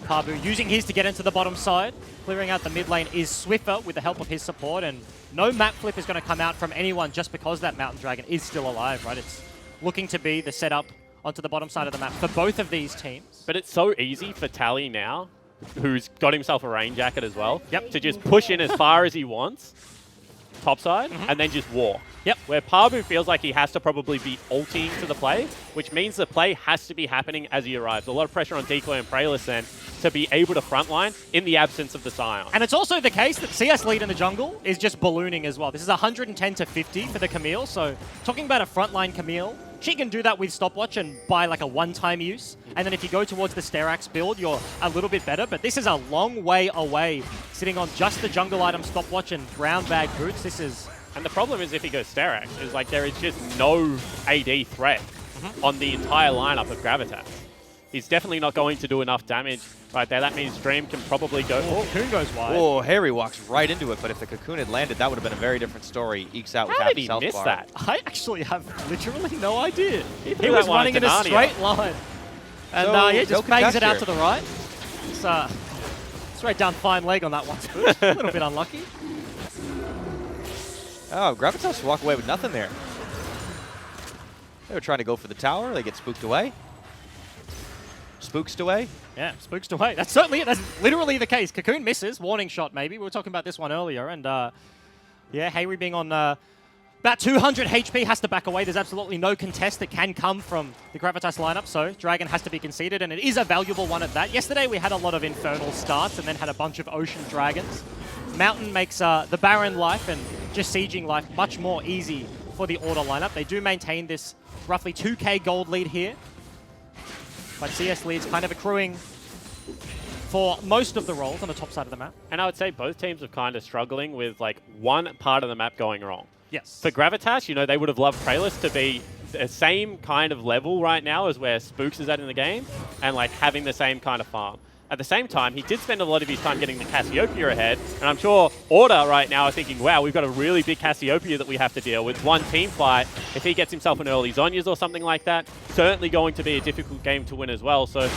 Pabu using his to get into the bottom side. Clearing out the mid lane is Swiffer with the help of his support, and no map flip is going to come out from anyone just because that Mountain Dragon is still alive, right? It's looking to be the setup onto the bottom side of the map for both of these teams. But it's so easy for Tally now, who's got himself a rain jacket as well, Yep. to just push in as far as he wants, topside, and then just walk. Yep. Where Pabu feels like he has to probably be ulting to the play, which means the play has to be happening as he arrives. A lot of pressure on Decoy and Praelis then to be able to frontline in the absence of the Scion. And it's also the case that CS lead in the jungle is just ballooning as well. This is 110 to 50 for the Camille, so talking about a frontline Camille, she can do that with Stopwatch and buy like a one-time use. And then if you go towards the Sterax build, you're a little bit better. But this is a long way away, sitting on just the jungle item Stopwatch and brown bag boots. This is... And the problem is if he goes Sterax, is like there is just no AD threat on the entire lineup of Gravitas. He's definitely not going to do enough damage right there. That means Dream can probably go... Oh, Cocoon goes wide. Oh, Harry walks right into it, but if the cocoon had landed, that would have been a very different story. Ekes out with How half did his he health miss bar. that? I actually have literally no idea. He threw was that one running in into a Narnia. straight line. And So, yeah, no just bangs it out to contest the right. It's straight down fine leg on that one. Spooch. A little bit unlucky. Oh, Gravitas walk away with nothing there. They were trying to go for the tower. They get spooked away. Spooked away. Yeah, spooked away. That's certainly it. That's literally the case. Cocoon misses. Warning shot, maybe. We were talking about this one earlier. And yeah, Hayri being on About 200 HP, has to back away. There's absolutely no contest that can come from the Gravitas lineup, so Dragon has to be conceded, and it is a valuable one at that. Yesterday we had a lot of Infernal starts and then had a bunch of Ocean Dragons. Mountain makes the Baron life and just sieging life much more easy for the Order lineup. They do maintain this roughly 2k gold lead here, but CS lead's kind of accruing for most of the roles on the top side of the map. And I would say both teams are kind of struggling with like one part of the map going wrong. Yes. For Gravitas, you know, they would have loved Praelus to be the same kind of level right now as where Spooks is at in the game, and like having the same kind of farm. At the same time, he did spend a lot of his time getting the Cassiopeia ahead, and I'm sure Order right now are thinking, wow, we've got a really big Cassiopeia that we have to deal with. One team fight, if he gets himself an early Zhonya's or something like that, certainly going to be a difficult game to win as well. So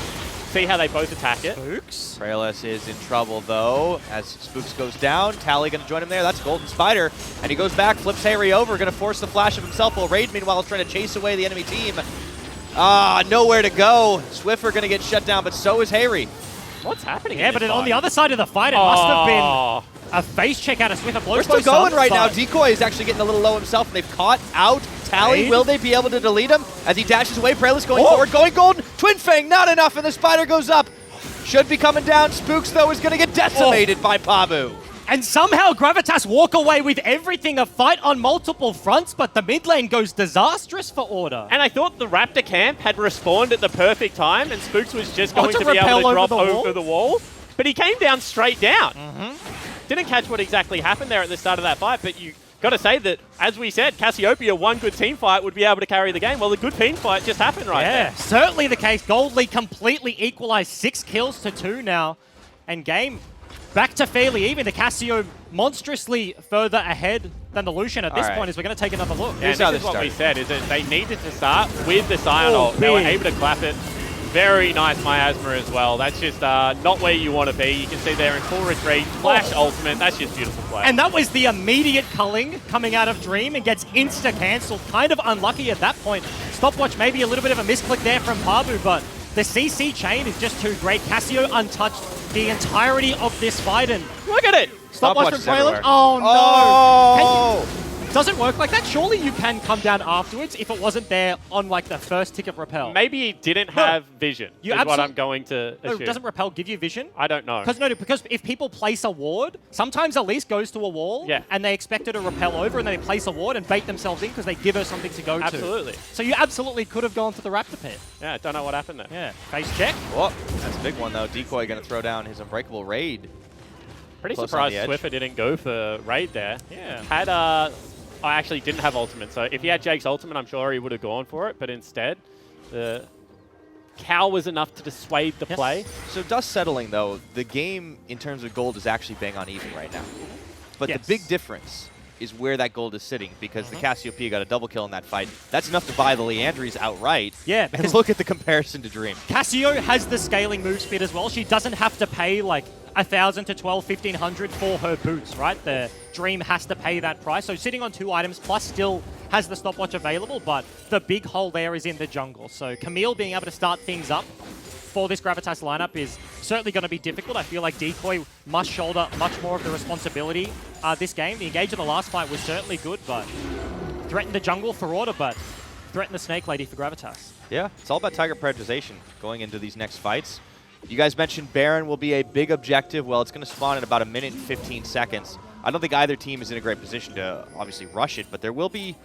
see how they both attack it. Spooks. Praelus is in trouble, though, as Spooks goes down. Tally going to join him there. That's Golden Spider. And he goes back, flips Harry over, going to force the flash of himself, while Raid, meanwhile, is trying to chase away the enemy team. Nowhere to go. Swiffer going to get shut down, but so is Harry. What's happening? Yeah, but on the other side of the fight, it must have been a face check out of Swiffer. We're still going right now. Decoy is actually getting a little low himself, and they've caught out Tally. Raid. Will they be able to delete him? As he dashes away, Praelus going forward, going golden. Twin Fang, not enough, and the Spider goes up. Should be coming down. Spooks, though, is going to get decimated by Pabu. And somehow Gravitas walk away with everything, a fight on multiple fronts, but the mid lane goes disastrous for Order. And I thought the Raptor camp had respawned at the perfect time, and Spooks was just going to be repel able to drop over the over the wall. But he came down straight down. Didn't catch what exactly happened there at the start of that fight, but you got to say that, as we said, Cassiopeia, one good team fight would be able to carry the game. Well, the good team fight just happened right there. Yeah, certainly the case. Gold League completely equalized, 6 kills to 2 now. And game back to fairly even. The Cassio monstrously further ahead than the Lucian at this point, as we're going to take another look. Yeah, and this is what we said, is that they needed to start with the Scion ult. They were able to clap it. Very nice miasma as well. That's just not where you want to be. You can see there in full retreat, flash ultimate. That's just beautiful play. And that was the immediate culling coming out of Dream and gets insta-cancelled. Kind of unlucky at that point. Stopwatch, maybe a little bit of a misclick there from Pabu, but the CC chain is just too great. Cassio untouched the entirety of this fight, and look at it! Stopwatch from Praelus. Oh no! Does it work like that? Surely you can come down afterwards if it wasn't there on like the first tick of repel. Maybe he didn't have vision, is what I'm going to assume. No, doesn't repel give you vision? I don't know. Because if people place a ward, sometimes Elise goes to a wall and they expect her to repel over, and then they place a ward and bait themselves in because they give her something to go to. Absolutely. So you absolutely could have gone to the Raptor pit. Yeah, don't know what happened there. Yeah, face check. Oh, that's a big one, though. Decoy going to throw down his Unbreakable Raid. Pretty surprised Swiffer didn't go for Raid there. Yeah. Had I actually didn't have ultimate, so if he had Jake's ultimate, I'm sure he would have gone for it, but instead, the cow was enough to dissuade the play. So dust settling, though, the game in terms of gold is actually bang on even right now. But the big difference is where that gold is sitting, because the Cassiopeia got a double kill in that fight. That's enough to buy the Leandries outright. Yeah, and look at the comparison to Dream. Cassio has the scaling move speed as well. She doesn't have to pay like 1,000 to 1,500 for her boots, right? The Dream has to pay that price. So sitting on 2 items plus still has the stopwatch available, but the big hole there is in the jungle. So Camille being able to start things up for this Gravitas lineup is certainly going to be difficult. I feel like Decoy must shoulder much more of the responsibility this game. The engage in the last fight was certainly good, but threatened the jungle for Order, but threatened the Snake Lady for Gravitas. Yeah, it's all about Tiger prioritization going into these next fights. You guys mentioned Baron will be a big objective. Well, it's going to spawn in about 1 minute and 15 seconds. I don't think either team is in a great position to obviously rush it, but there will be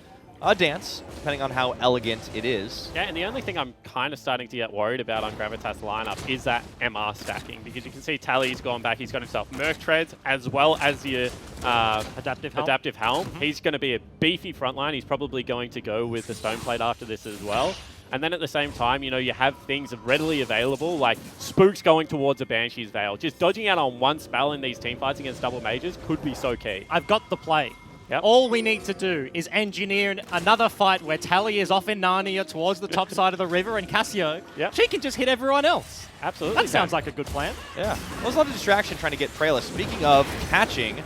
a dance, depending on how elegant it is. Yeah, and the only thing I'm kind of starting to get worried about on Gravitas lineup is that MR stacking, because you can see Tally's gone back. He's got himself Merc Treads as well as the Adaptive Helm. He's going to be a beefy frontline. He's probably going to go with the Stoneplate after this as well. And then at the same time, you know, you have things readily available, like Spooks going towards a Banshee's Veil. Just dodging out on one spell in these team fights against double mages could be so key. I've got the play. Yep. All we need to do is engineer another fight where Tally is off in Narnia towards the top side of the river, and Cassio, she can just hit everyone else. Absolutely. That sounds like a good plan. Yeah. Well, there's a lot of distraction trying to get Praelus. Speaking of catching,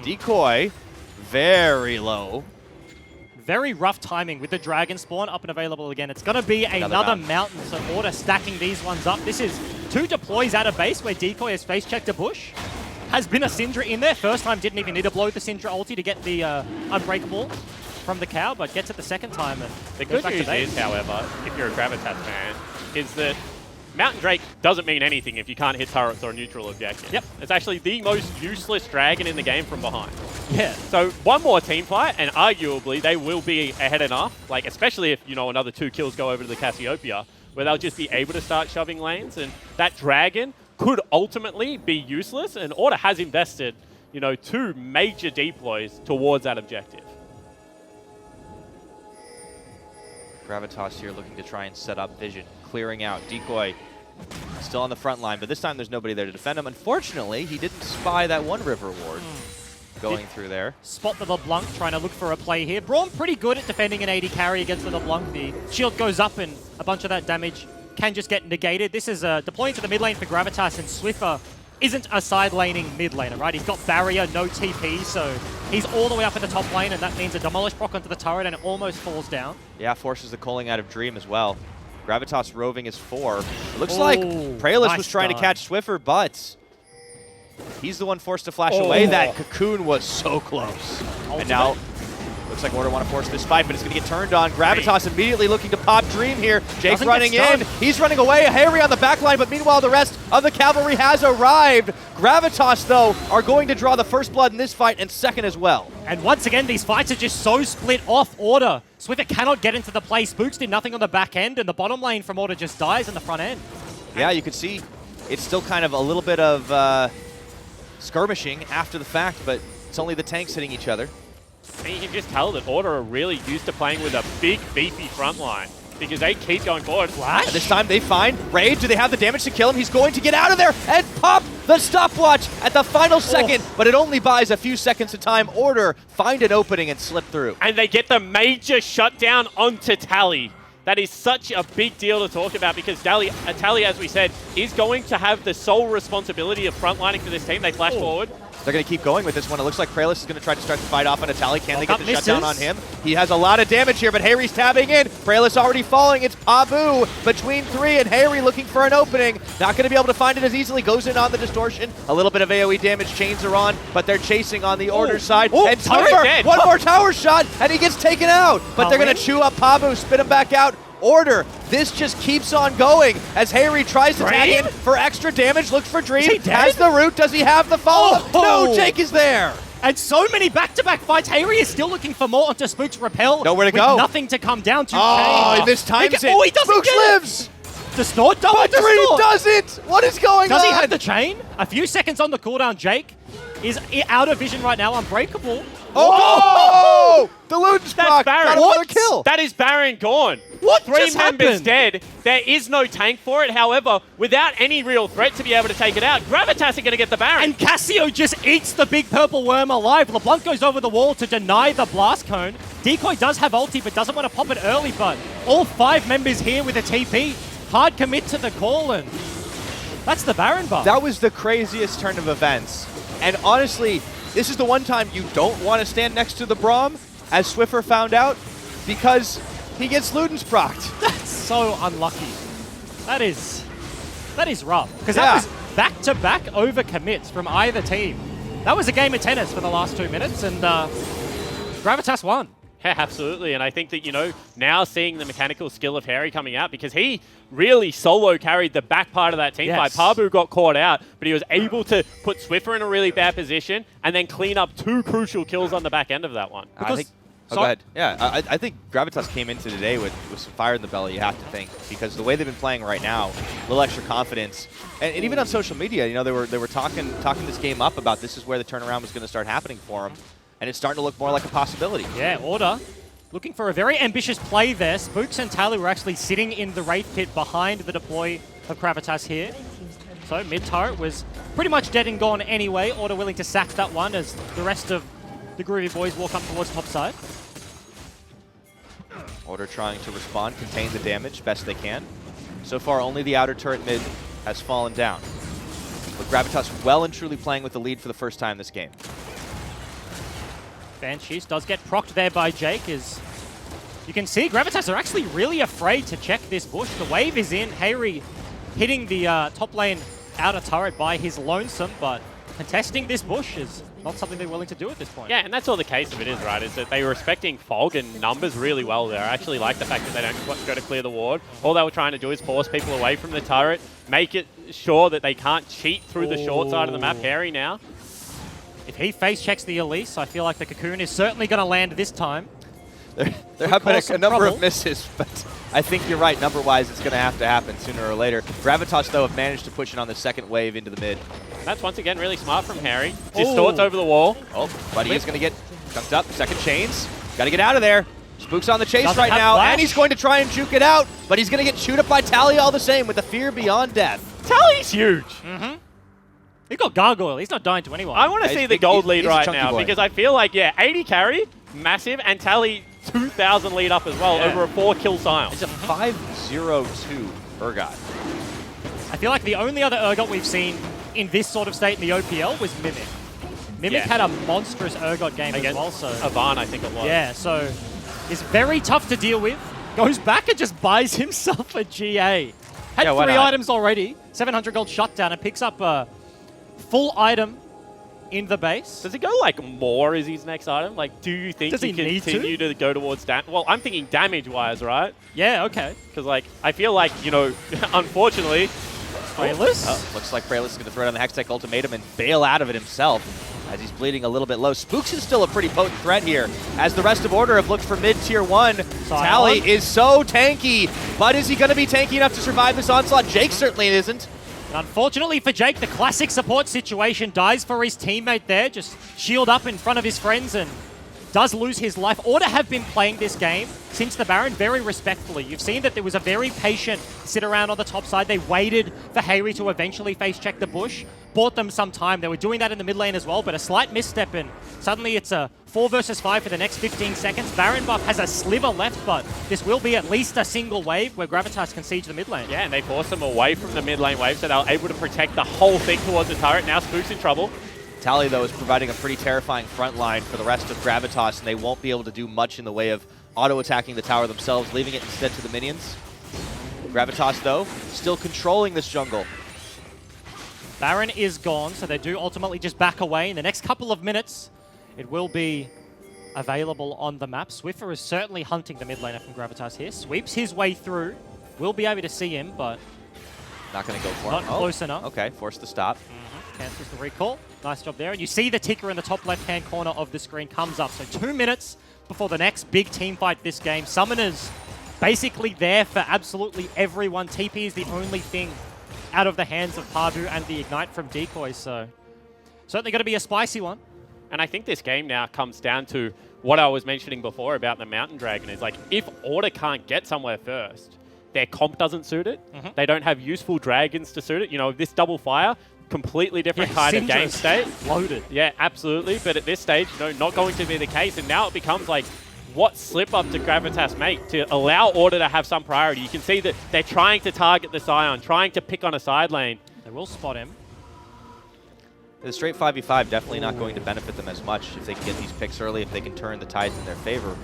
Decoy, very low. Very rough timing with the Dragon Spawn up and available again. It's going to be another mountain, so Order stacking these ones up. This is 2 deploys out of base where Decoy has face-checked a bush. Has been a Syndra in there. First time didn't even need to blow the Syndra ulti to get the Unbreakable. from the cow, but gets it the second time. And The goes good back to news base. is, however, if you're a Gravitas fan, is that Mountain Drake doesn't mean anything if you can't hit turrets or a neutral objective. Yep. It's actually the most useless dragon in the game from behind. Yeah. So one more team fight, and arguably they will be ahead enough, like especially if, you know, another 2 kills go over to the Cassiopeia, where they'll just be able to start shoving lanes, and that dragon could ultimately be useless, and Order has invested, you know, 2 major deploys towards that objective. Gravitas here looking to try and set up vision, clearing out. Decoy still on the front line, but this time there's nobody there to defend him. Unfortunately, he didn't spy that one river ward going through there. Spot the LeBlanc trying to look for a play here. Braum pretty good at defending an AD carry against the LeBlanc. The shield goes up and a bunch of that damage can just get negated. This is deploying to the mid lane for Gravitas, and Swiffer isn't a side laning mid laner, right? He's got barrier, no TP, so he's all the way up at the top lane, and that means a demolish proc onto the turret and it almost falls down. Yeah, forces the calling out of Dream as well. Gravitas roving is 4. It looks like Praelis nice was trying to done. catch Swiffer, but he's the one forced to flash away. That cocoon was so close. And now looks like Order want to force this fight, but it's going to get turned on. Gravitas immediately looking to pop Dream here. Jake Doesn't running get in. stunned. He's running away. Harry on the back line, but meanwhile the rest of the cavalry has arrived. Gravitas, though, are going to draw the first blood in this fight and second as well. And once again, these fights are just so split off Order. Swiffer cannot get into the play. Spooks did nothing on the back end, and the bottom lane from Order just dies in the front end. Yeah, you could see it's still kind of a little bit of skirmishing after the fact, but it's only the tanks hitting each other. And you can just tell that Order are really used to playing with a big, beefy front line, because they keep going forward. Flash? This time they find Raid. Do they have the damage to kill him? He's going to get out of there and pop the stopwatch at the final second, but it only buys a few seconds of time. Order find an opening and slip through. And they get the major shutdown onto Tally. That is such a big deal to talk about, because Tally, as we said, is going to have the sole responsibility of frontlining for this team. They flash forward. They're going to keep going with this one. It looks like Praelis is going to try to start the fight off on Tally. Can they get the misses. shutdown on him? He has a lot of damage here, but Harry's tabbing in. Praelis already falling. It's Pabu between 3, and Harry looking for an opening. Not going to be able to find it as easily. Goes in on the distortion. A little bit of AoE damage. Chains are on, but they're chasing on the Order side. And turret Swiffer, dead. one more tower shot, and he gets taken out. But they're going to chew up Pabu, spit him back out. Order, this just keeps on going as Harry tries to tag in for extra damage, looks for Dream, Is he dead? has the root, does he have the follow-up? Oh. No, Jake is there. And so many back-to-back fights. Harry is still looking for more onto Spook's repel. Nowhere to with go. nothing to come down to. Oh, Chain. this times it. Oh, he doesn't Spooks get it. lives. Distort, double But Dream distort. doesn't. What is going Does on? he have the chain? A few seconds on the cooldown. Jake is out of vision right now, unbreakable. Oh! The Luden's That's proc. Baron. Got another kill. That is Baron gone. What 3 just members happened? dead. There is no tank for it. However, without any real threat to be able to take it out, Gravitas are going to get the Baron. And Cassio just eats the big purple worm alive. LeBlanc goes over the wall to deny the blast cone. Decoy does have ulti, but doesn't want to pop it early, but all 5 members here with a TP. Hard commit to the call, and that's the Baron buff. That was the craziest turn of events. And honestly, this is the one time you don't want to stand next to the Braum, as Swiffer found out, because he gets Luden's procced. That's so unlucky. That is rough. Because Yeah. that was back-to-back overcommits from either team. That was a game of tennis for the last 2 minutes, and Gravitas won. Yeah, absolutely. And I think that, you know, now seeing the mechanical skill of Harry coming out, because he really solo carried the back part of that team fight. Yes. Pabu got caught out, but he was able to put Swiffer in a really bad position and then clean up 2 crucial kills on the back end of that one. I think, go ahead. Yeah, I think Gravitas came into today with some fire in the belly, you have to think, because the way they've been playing right now, a little extra confidence. And even on social media, you know, they were talking this game up about this is where the turnaround was going to start happening for them. And it's starting to look more like a possibility. Yeah, Order looking for a very ambitious play there. Spooks and Tally were actually sitting in the Wraith Pit behind the deploy of Gravitas here. So mid-turret was pretty much dead and gone anyway. Order willing to sack that one as the rest of the Groovy boys walk up towards top side. Order trying to respond, contain the damage best they can. So far, only the outer turret mid has fallen down. But Gravitas well and truly playing with the lead for the first time this game. Banshees does get procced there by Jake. As you can see, Gravitas are actually really afraid to check this bush. The wave is in. Harry hitting the top lane outer turret by his lonesome, but contesting this bush is not something they're willing to do at this point. Yeah, and that's all the case of it is, right, is that they were respecting Fog and numbers really well there. I actually like the fact that they don't go to clear the ward. All they were trying to do is force people away from the turret, make it sure that they can't cheat through the short side of the map. Harry now. If he face checks the Elise, I feel like the Cocoon is certainly going to land this time. There have been a number trouble. of misses, but I think you're right. Number-wise, it's going to have to happen sooner or later. Gravitas, though, have managed to push it on the second wave into the mid. That's once again really smart from Harry. Distorts over the wall. Oh, Buddy is going to get chunked up. Second chains. Got to get out of there. Spook's on the chase Doesn't right have now, flash. and he's going to try and juke it out, but he's going to get chewed up by Tally all the same with the fear beyond death. Tally's huge. He got Gargoyle. He's not dying to anyone. I want to Yeah, see he's the big- gold lead he's a right chunky now boy. because I feel like, yeah, 80 carry, massive, and Tally 2,000 lead up as well over a 4-kill Sion. It's a 5-0-2 Urgot. I feel like the only other Urgot we've seen in this sort of state in the OPL was Mimic. Mimic Yeah. had a monstrous Urgot game Against as well, so... Avan, I think it was. Yeah, so it's very tough to deal with. Goes back and just buys himself a GA. Had Yeah, why 3 not? items already, 700 gold shutdown, and picks up a full item in the base. Does it go like more as his next item? Like, do you think Does he can need to? continue to go towards damage? Well, I'm thinking damage-wise, right? Yeah, okay. Because, like, I feel like, you know, unfortunately, Frayless? Looks like Frayless is going to throw down the Hextech Ultimatum and bail out of it himself as he's bleeding a little bit low. Spooks is still a pretty potent threat here as the rest of Order have looked for mid-tier 1. Tally is so tanky, but is he going to be tanky enough to survive this onslaught? Jake certainly isn't. Unfortunately for Jake, the classic support situation dies for his teammate there. Just shield up in front of his friends and does lose his life. Order have been playing this game since the Baron very respectfully. You've seen that there was a very patient sit around on the top side. They waited for Harry to eventually face check the bush. Bought them some time. They were doing that in the mid lane as well, but a slight misstep and suddenly it's a 4 versus 5 for the next 15 seconds. Baron buff has a sliver left, but this will be at least a single wave where Gravitas can siege the mid lane. yeah, and they forced them away from the mid lane wave, so they were able to protect the whole thing towards the turret. Now Spook's in trouble. Tally, though, is providing a pretty terrifying front line for the rest of Gravitas, and they won't be able to do much in the way of auto-attacking the tower themselves, leaving it instead to the minions. Gravitas, though, still controlling this jungle. Baron is gone, so they do ultimately just back away. In the next couple of minutes, it will be available on the map. Swiffer is certainly hunting the mid laner from Gravitas here. Sweeps his way through. We'll be able to see him, but Not going to go for not it. close enough. Okay, forced to stop. Cancels the recall. Nice job there. And you see the ticker in the top left-hand corner of the screen comes up. So 2 minutes before the next big team fight this game. Summoners basically there for absolutely everyone. TP is the only thing out of the hands of Parvu and the Ignite from Decoy. So certainly going to be a spicy one. And I think this game now comes down to what I was mentioning before about the Mountain Dragon is like, if Order can't get somewhere first, their comp doesn't suit it. They don't have useful dragons to suit it. You know, this double fire, completely different kind of game Syndra's state. Loaded. Yeah, absolutely. But at this stage, you know, not going to be the case. And now it becomes like, what slip-up did Gravitas make to allow Order to have some priority? You can see that they're trying to target the Sion, trying to pick on a side lane. They will spot him. The straight 5v5 definitely not going to benefit them as much if they can get these picks early, if they can turn the tides in their favor.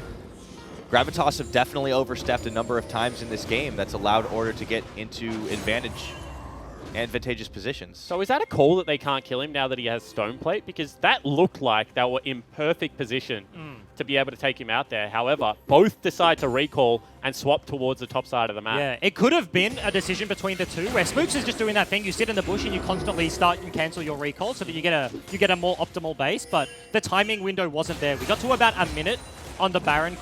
Gravitas have definitely overstepped a number of times in this game that's allowed Order to get into advantageous positions. So is that a call that they can't kill him now that he has Stone Plate? Because that looked like they were in perfect position to be able to take him out there. However, both decide to recall and swap towards the top side of the map. Yeah, it could have been a decision between the two where Spooks is just doing that thing. You sit in the bush and you constantly start and cancel your recall so that you get a more optimal base, but the timing window wasn't there. We got to about a minute on the Baron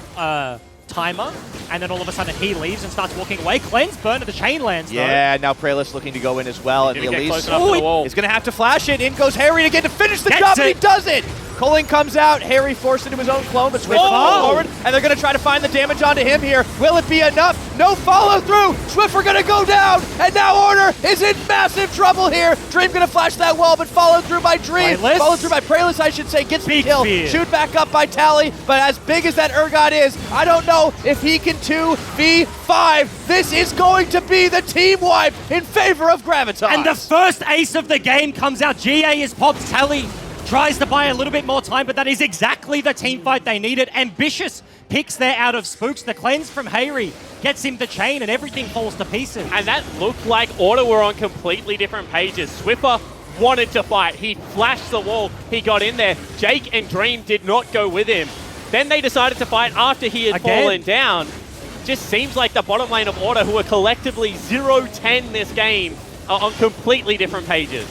timer, and then all of a sudden he leaves and starts walking away. Cleanse burn to the chain lands, though. Yeah, now Praelis looking to go in as well, and the Didn't get close Elise enough to the wall. is going to have to flash it. In goes Harry again to finish the Gets job, and he it. does it! Culling comes out, Harry forced into his own clone, but Swiffer Oh! forward, and they're going to try to find the damage onto him here. Will it be enough? No follow through! Swiffer going to go down, and now Order is in massive trouble here. Dream going to flash that wall, but followed through by Dream. Praelis? Followed through by Praelis, I should say, gets the Big kill. fear. Shoot back up by Tally, but as big as that Urgot is, I don't know if he can 2v5. This is going to be the team wipe in favor of Gravitas. And the first ace of the game comes out. GA is popped. Tally tries to buy a little bit more time, but that is exactly the team fight they needed. Ambitious picks there out of Spooks. The cleanse from Harry gets him the chain, and everything falls to pieces. And that looked like Order were on completely different pages. Swiffer wanted to fight. He flashed the wall. He got in there. Jake and Dream did not go with him. Then they decided to fight after he had fallen down. Just seems like the bottom lane of Order, who are collectively 0-10 this game, are on completely different pages.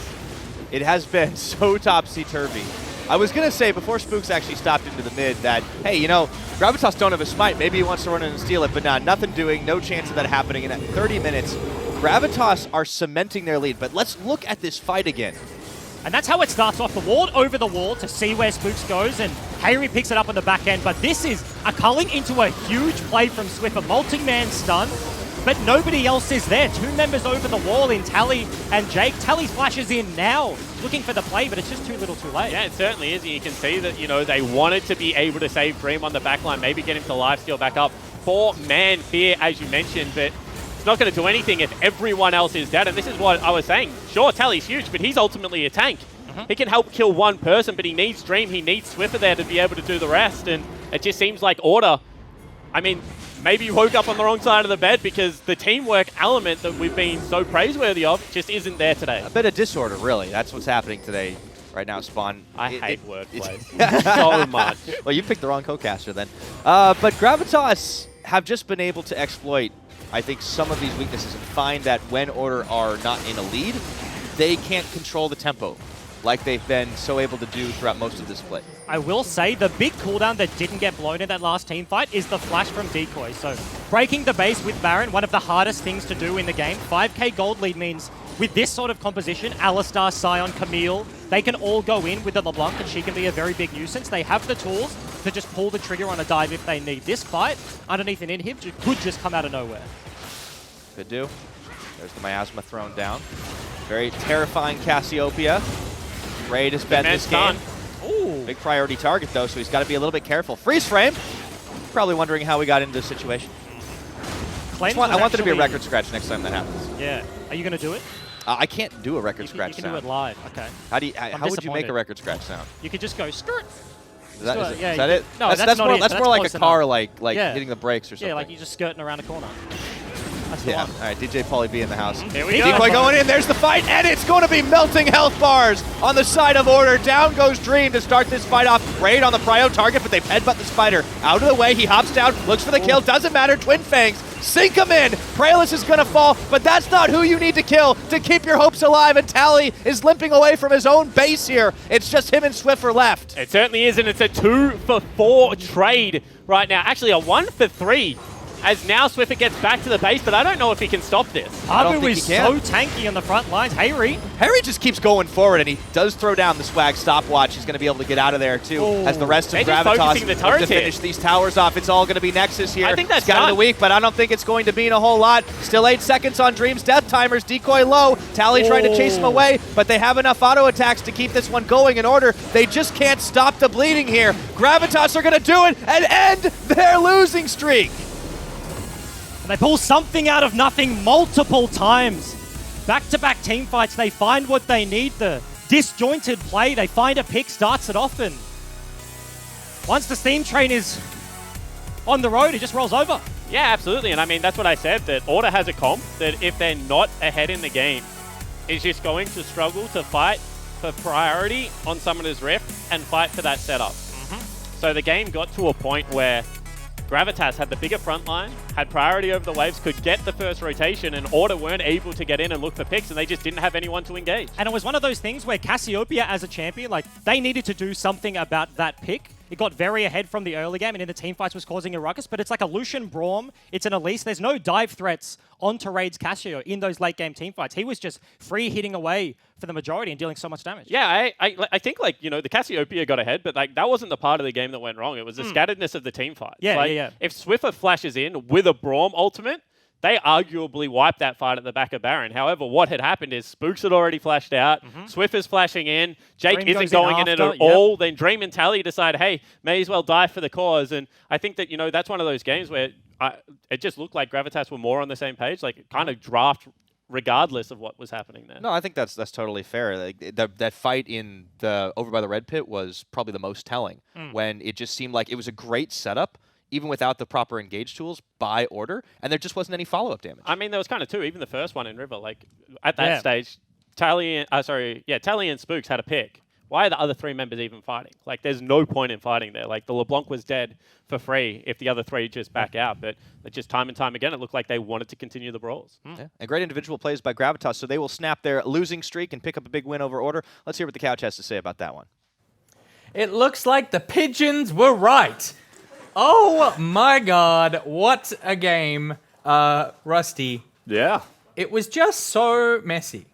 It has been so topsy-turvy. I was going to say, before Spooks actually stopped into the mid, that, hey, you know, Gravitas don't have a smite. Maybe he wants to run in and steal it, but nah, nothing doing. No chance of that happening. And at 30 minutes, Gravitas are cementing their lead. But let's look at this fight again. And that's how it starts off. The ward over the wall to see where Spooks goes, and Hayri picks it up on the back end. But this is a culling into a huge play from Swift, a multi-man stun. But nobody else is there. 2 members over the wall in Tally and Jake. Tally flashes in now, looking for the play, but it's just too little too late. Yeah, it certainly is. And you can see that, you know, they wanted to be able to save Dream on the backline, maybe get him to lifesteal back up. 4-man fear, as you mentioned, but it's not going to do anything if everyone else is dead. And this is what I was saying. Sure, Tally's huge, but he's ultimately a tank. He can help kill one person, but he needs Dream, he needs Swiffer there to be able to do the rest. And it just seems like Order, I mean, maybe you woke up on the wrong side of the bed, because the teamwork element that we've been so praiseworthy of just isn't there today. A bit of disorder, really. That's what's happening today, right now, Spawn. I hate wordplay so much. Well, you picked the wrong co-caster then. But Gravitas have just been able to exploit, I think, some of these weaknesses and find that when Order are not in a lead, they can't control the tempo like they've been so able to do throughout most of this split. I will say the big cooldown that didn't get blown in that last team fight is the flash from Decoy. So breaking the base with Baron, one of the hardest things to do in the game. 5k gold lead means with this sort of composition, Alistar, Sion, Camille, they can all go in with the LeBlanc, and she can be a very big nuisance. They have the tools to just pull the trigger on a dive if they need. This fight, underneath an inhib, could just come out of nowhere. Could do. There's the Miasma thrown down. Very terrifying Cassiopeia. Ready to spend this game. Ooh. Big priority target, though, so he's got to be a little bit careful. Freeze frame. Probably wondering how we got into this situation. I want there to be a record scratch next time that happens. Yeah. Are you going to do it? I can't do a record scratch You can sound. do it live. Okay. How would you make a record scratch sound? You could just go skirt. Is that Yeah, it? No, that's not more, it. that's more like a close car, enough. like Yeah. hitting the brakes or something. Yeah, like you're just skirting around a corner. That's the Yeah. one. All right, DJ Pauly B in the house. Here we go. Decoy going in. There's the fight, and it's going to be melting health bars on the side of Order. Down goes Dream to start this fight off. Raid on the prio target, but they headbutt the spider. Out of the way, he hops down, looks for the kill. Doesn't matter. Twin Fangs sink him in. Praelis is going to fall, but that's not who you need to kill to keep your hopes alive. And Tally is limping away from his own base here. It's just him and Swiffer left. It certainly is, and it's a 2-for-4 trade right now. Actually, a 1-for-3. As now Swiffer gets back to the base, but I don't know if he can stop this. Abu is so tanky on the front lines. Hayri. Harry just keeps going forward, and he does throw down the swag stopwatch. He's going to be able to get out of there, too, as the rest of Gravitas look to finish these towers off. It's all going to be Nexus here. I think that's Scout of the week, but I don't think it's going to mean a whole lot. Still 8 seconds on Dream's death timers. Decoy low. Tally trying to chase him away, but they have enough auto attacks to keep this one going in Order. They just can't stop the bleeding here. Gravitas are going to do it and end their losing streak. They pull something out of nothing multiple times. Back-to-back team fights, they find what they need, the disjointed play, they find a pick, starts it off, and once the steam train is on the road, it just rolls over. Yeah, absolutely, and I mean, that's what I said, that Order has a comp that if they're not ahead in the game, is just going to struggle to fight for priority on Summoner's Rift and fight for that setup. So the game got to a point where Gravitas had the bigger front line, had priority over the waves, could get the first rotation, and Order weren't able to get in and look for picks, and they just didn't have anyone to engage. And it was one of those things where Cassiopeia as a champion, like, they needed to do something about that pick. It got very ahead from the early game, and in the team fights was causing a ruckus, but it's like a Lucian Braum, it's an Elise, there's no dive threats onto Raid's Cassio in those late game team fights. He was just free hitting away for the majority and dealing so much damage. Yeah, I think, like, you know, the Cassiopeia got ahead, but like that wasn't the part of the game that went wrong. It was the scatteredness of the team fights. Yeah, like, yeah. If Swiffer flashes in with a Braum ultimate, they arguably wiped that fight at the back of Baron. However, what had happened is Spooks had already flashed out, Swiffer's flashing in, Jake Dream isn't going in at after, all, then Dream and Tally decide, hey, may as well die for the cause. And I think that, you know, that's one of those games where it just looked like Gravitas were more on the same page, like it kind of draft regardless of what was happening there. No, I think that's totally fair. Like, that fight in the over by the red pit was probably the most telling, when it just seemed like it was a great setup, even without the proper engage tools by Order, and there just wasn't any follow-up damage. I mean, there was kind of two. Even the first one in River, like at that stage, Tally and Spooks had a pick. Why are the other 3 members even fighting? Like, there's no point in fighting there. Like, the LeBlanc was dead for free if the other 3 just back out. But just time and time again, it looked like they wanted to continue the brawls. Yeah. And great individual plays by Gravitas, so they will snap their losing streak and pick up a big win over Order. Let's hear what the couch has to say about that one. It looks like the pigeons were right. Oh my God, what a game, Rusty. Yeah. It was just so messy.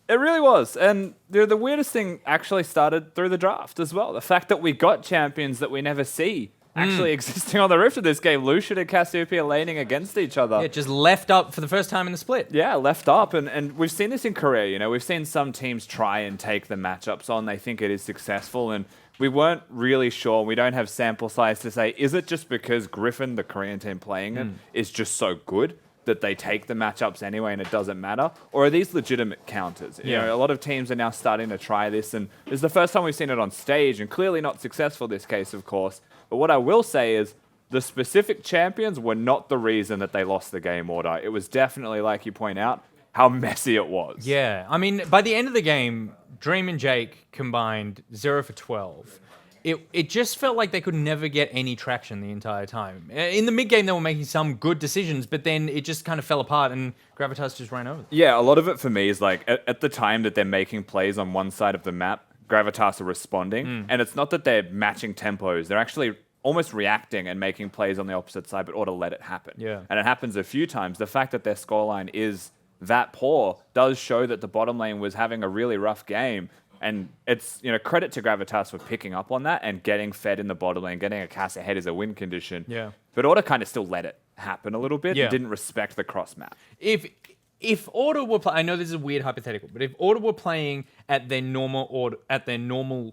It really was. And the weirdest thing actually started through the draft as well. The fact that we got champions that we never see actually existing on the Rift of this game. Lucian and Cassiopeia laning against each other. It just left up for the first time in the split. Yeah, left up. And we've seen this in Korea. You know, we've seen some teams try and take the matchups on. They think it is successful. And we weren't really sure. We don't have sample size to say, is it just because Griffin, the Korean team playing it, is just so good that they take the matchups anyway and it doesn't matter? Or are these legitimate counters? You know, a lot of teams are now starting to try this, and this is the first time we've seen it on stage, and clearly not successful this case, of course. But what I will say is the specific champions were not the reason that they lost the game order. It was definitely, like you point out, how messy it was. Yeah, I mean, by the end of the game, Dream and Jake combined 0 for 12. It just felt like they could never get any traction the entire time. In the mid-game, they were making some good decisions, but then it just kind of fell apart and Gravitas just ran over them. Yeah, a lot of it for me is like, at the time that they're making plays on one side of the map, Gravitas are responding, and it's not that they're matching tempos. They're actually almost reacting and making plays on the opposite side, but ought to let it happen. Yeah. And it happens a few times. The fact that their scoreline is that poor does show that the bottom lane was having a really rough game. And it's, you know, credit to Gravitas for picking up on that and getting fed in the bottom lane, getting a cast ahead is a win condition. Yeah. But Order kind of still let it happen a little bit Yeah. and didn't respect the cross map. If Order were I know this is a weird hypothetical, but if Order were playing at their normal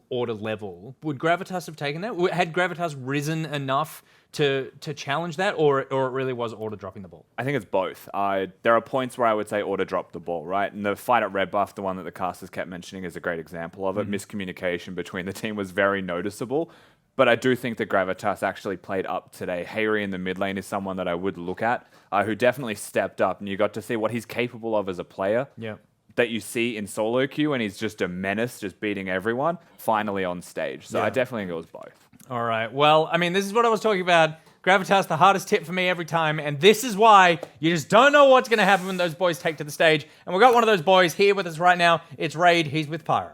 order level, would Gravitas have taken that? Had Gravitas risen enough to challenge that, or it really was Order dropping the ball? I think it's both. There are points where I would say Order dropped the ball, right? And the fight at Red Buff, the one that the casters kept mentioning, is a great example of it. Miscommunication between the team was very noticeable. But I do think that Gravitas actually played up today. Hayri in the mid lane is someone that I would look at, who definitely stepped up, and you got to see what he's capable of as a player. Yeah. That you see in solo queue, and he's just a menace, just beating everyone, finally on stage. So I definitely think it was both. All right. Well, I mean, this is what I was talking about. Gravitas, the hardest tip for me every time, and this is why you just don't know what's going to happen when those boys take to the stage. And we've got one of those boys here with us right now. It's Raid. He's with Pyro.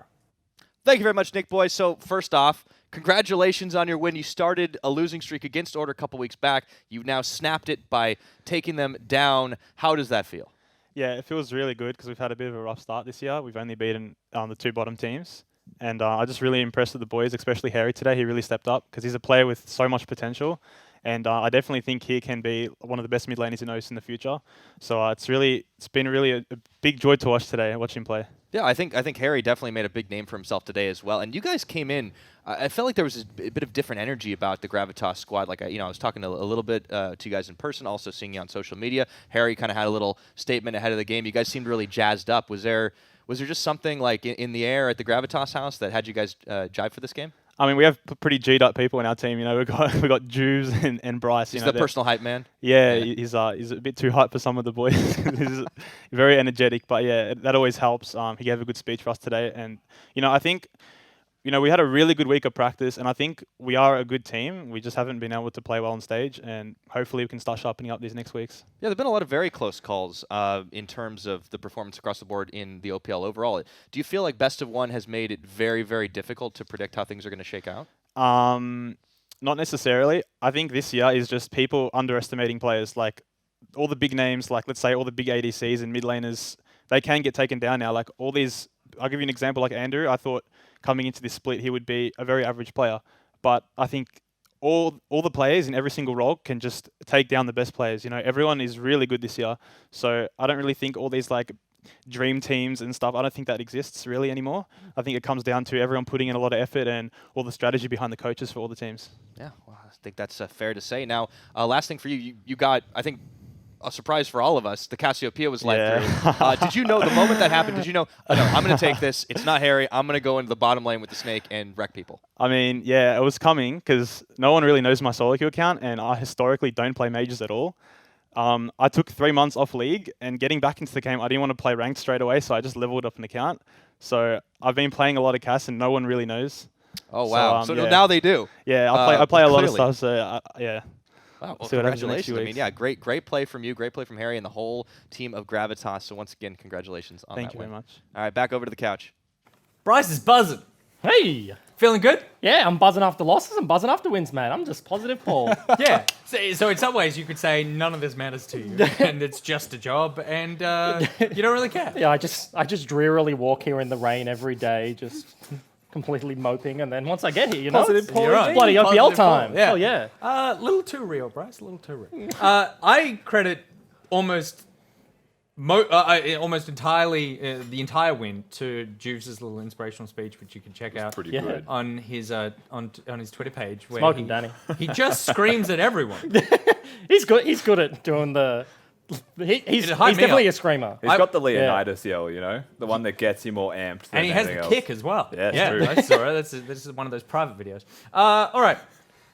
Thank you very much, Nick Boy. So first off, congratulations on your win. You started a losing streak against Order a couple weeks back. You've now snapped it by taking them down. How does that feel? Yeah, it feels really good because we've had a bit of a rough start this year. We've only beaten the 2 bottom teams. And I'm just really impressed with the boys, especially Harry today. He really stepped up because he's a player with so much potential. And I definitely think he can be one of the best mid laners in OS in the future. So it's been really a big joy to watch today, watch him play. Yeah, I think Harry definitely made a big name for himself today as well. And you guys came in. I felt like there was a bit of different energy about the Gravitas squad. Like I was talking a little bit to you guys in person, also seeing you on social media. Harry kind of had a little statement ahead of the game. You guys seemed really jazzed up. Was there just something like in the air at the Gravitas house that had you guys jive for this game? I mean, we have pretty G'd up people in our team. You know, we got Jews and Bryce. He's the personal hype man. Yeah, he's a bit too hype for some of the boys. He's very energetic, but yeah, that always helps. He gave a good speech for us today, and I think we had a really good week of practice, and I think we are a good team. We just haven't been able to play well on stage, and hopefully we can start sharpening up these next weeks. Yeah, there've been a lot of very close calls in terms of the performance across the board in the OPL overall. Do you feel like best of one has made it very, very difficult to predict how things are going to shake out? Not necessarily. I think this year is just people underestimating players. Like all the big names, like let's say all the big ADCs and mid laners, they can get taken down now. Like all these, I'll give you an example. Like Andrew, I thought coming into this split, he would be a very average player. But I think all the players in every single role can just take down the best players. Everyone is really good this year. So I don't really think all these like dream teams and stuff, I don't think that exists really anymore. I think it comes down to everyone putting in a lot of effort and all the strategy behind the coaches for all the teams. Yeah, well, I think that's fair to say. Now, last thing for you, you got, I think, a surprise for all of us. The Cassiopeia was led through. Did you know the moment that happened? Did you know? Oh, no, I'm going to take this. It's not Harry. I'm going to go into the bottom lane with the snake and wreck people. I mean, yeah, it was coming because no one really knows my solo queue account, and I historically don't play mages at all. I took 3 months off League, and getting back into the game, I didn't want to play ranked straight away, so I just leveled up an account. So I've been playing a lot of Cass, and no one really knows. Oh, wow. So yeah. now they do. Yeah, I play a lot of clearly. stuff, so yeah. Wow, well, See what happens in the next congratulations. few I mean, weeks. yeah, great play from you, great play from Harry and the whole team of Gravitas. So once again, congratulations on Thank that you win. very much. All right, back over to the couch. Bryce is buzzing. Hey! Feeling good? Yeah, I'm buzzing after losses and buzzing after wins, man. I'm just positive Paul. Yeah. So in some ways, you could say none of this matters to you, and it's just a job, and you don't really care. Yeah, I just drearily walk here in the rain every day, just completely moping, and then once I get here, Positive Paul it's indeed. bloody OPL Positive Paul, time. yeah. Oh yeah. A little too real, Bryce. A little too real. I credit almost entirely the entire win to Juves' little inspirational speech, which you can check out Pretty Yeah. good. on his Twitter page. Where Smoking, Danny. he just screams at everyone. He's good at doing the. He's It'd hype me definitely up. a screamer. He's got the Leonidas yell, you know, the one that gets you more amped. Than And he has the anything else. kick as well. Yeah, it's true. I saw it. This is one of those private videos. All right.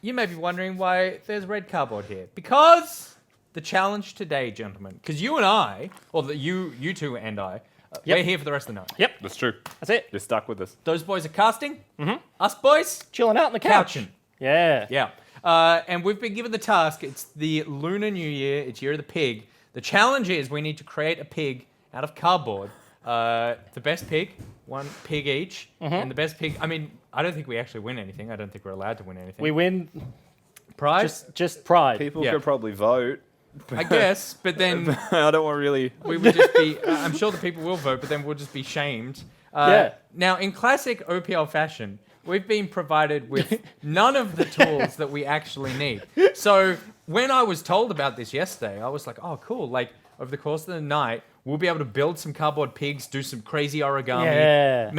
You may be wondering why there's red cardboard here. Because the challenge today, gentlemen, because you and I, or you two and I, Yep. we're here for the rest of the night. Yep, That's true. that's it. You're stuck with us. Those boys are casting. Mm-hmm. Us boys, Chilling out on the couch. couching. Yeah. Yeah. And we've been given the task. It's the Lunar New Year. It's Year of the Pig. The challenge is we need to create a pig out of cardboard. The best pig, one pig each. And the best pig, I mean, I don't think we actually win anything. I don't think we're allowed to win anything. We win prize? just pride. People Yeah. could probably vote. I guess, but then I don't want really. we would just be, I'm sure the people will vote, but then we'll just be shamed. Yeah. Now, in classic OPL fashion, we've been provided with none of the tools that we actually need. So when I was told about this yesterday, I was like, oh, cool. Like, over the course of the night, we'll be able to build some cardboard pigs, do some crazy origami. Yeah.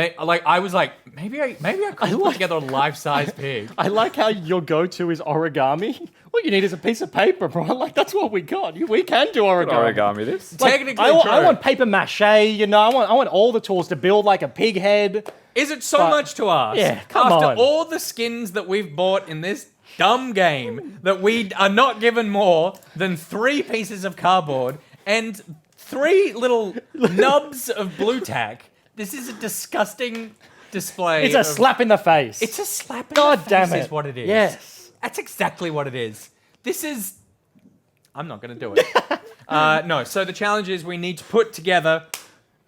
I was like, maybe I could put together a life-size pig. I like how your go-to is origami. What you need is a piece of paper, bro. Like, that's what we got. We can do origami. Origami this. Like, Technically I true. want paper mache, you know. I want all the tools to build like a pig head. Is it so But- much to ask? Yeah, come After on. all the skins that we've bought in this dumb game, that we are not given more than 3 pieces of cardboard and 3 little nubs of blue tack. This is a disgusting display. It's a of- slap in the face. It's a slap in God the damn face it. is what it is. Yes. That's exactly what it is. This is... I'm not going to do it. No, so the challenge is we need to put together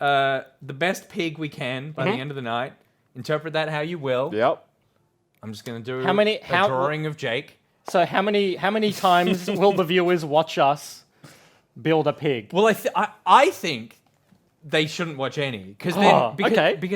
the best pig we can by the end of the night. Interpret that how you will. Yep. I'm just going to do How a drawing of Jake. So how many times will the viewers watch us build a pig? Well, I think they shouldn't watch any because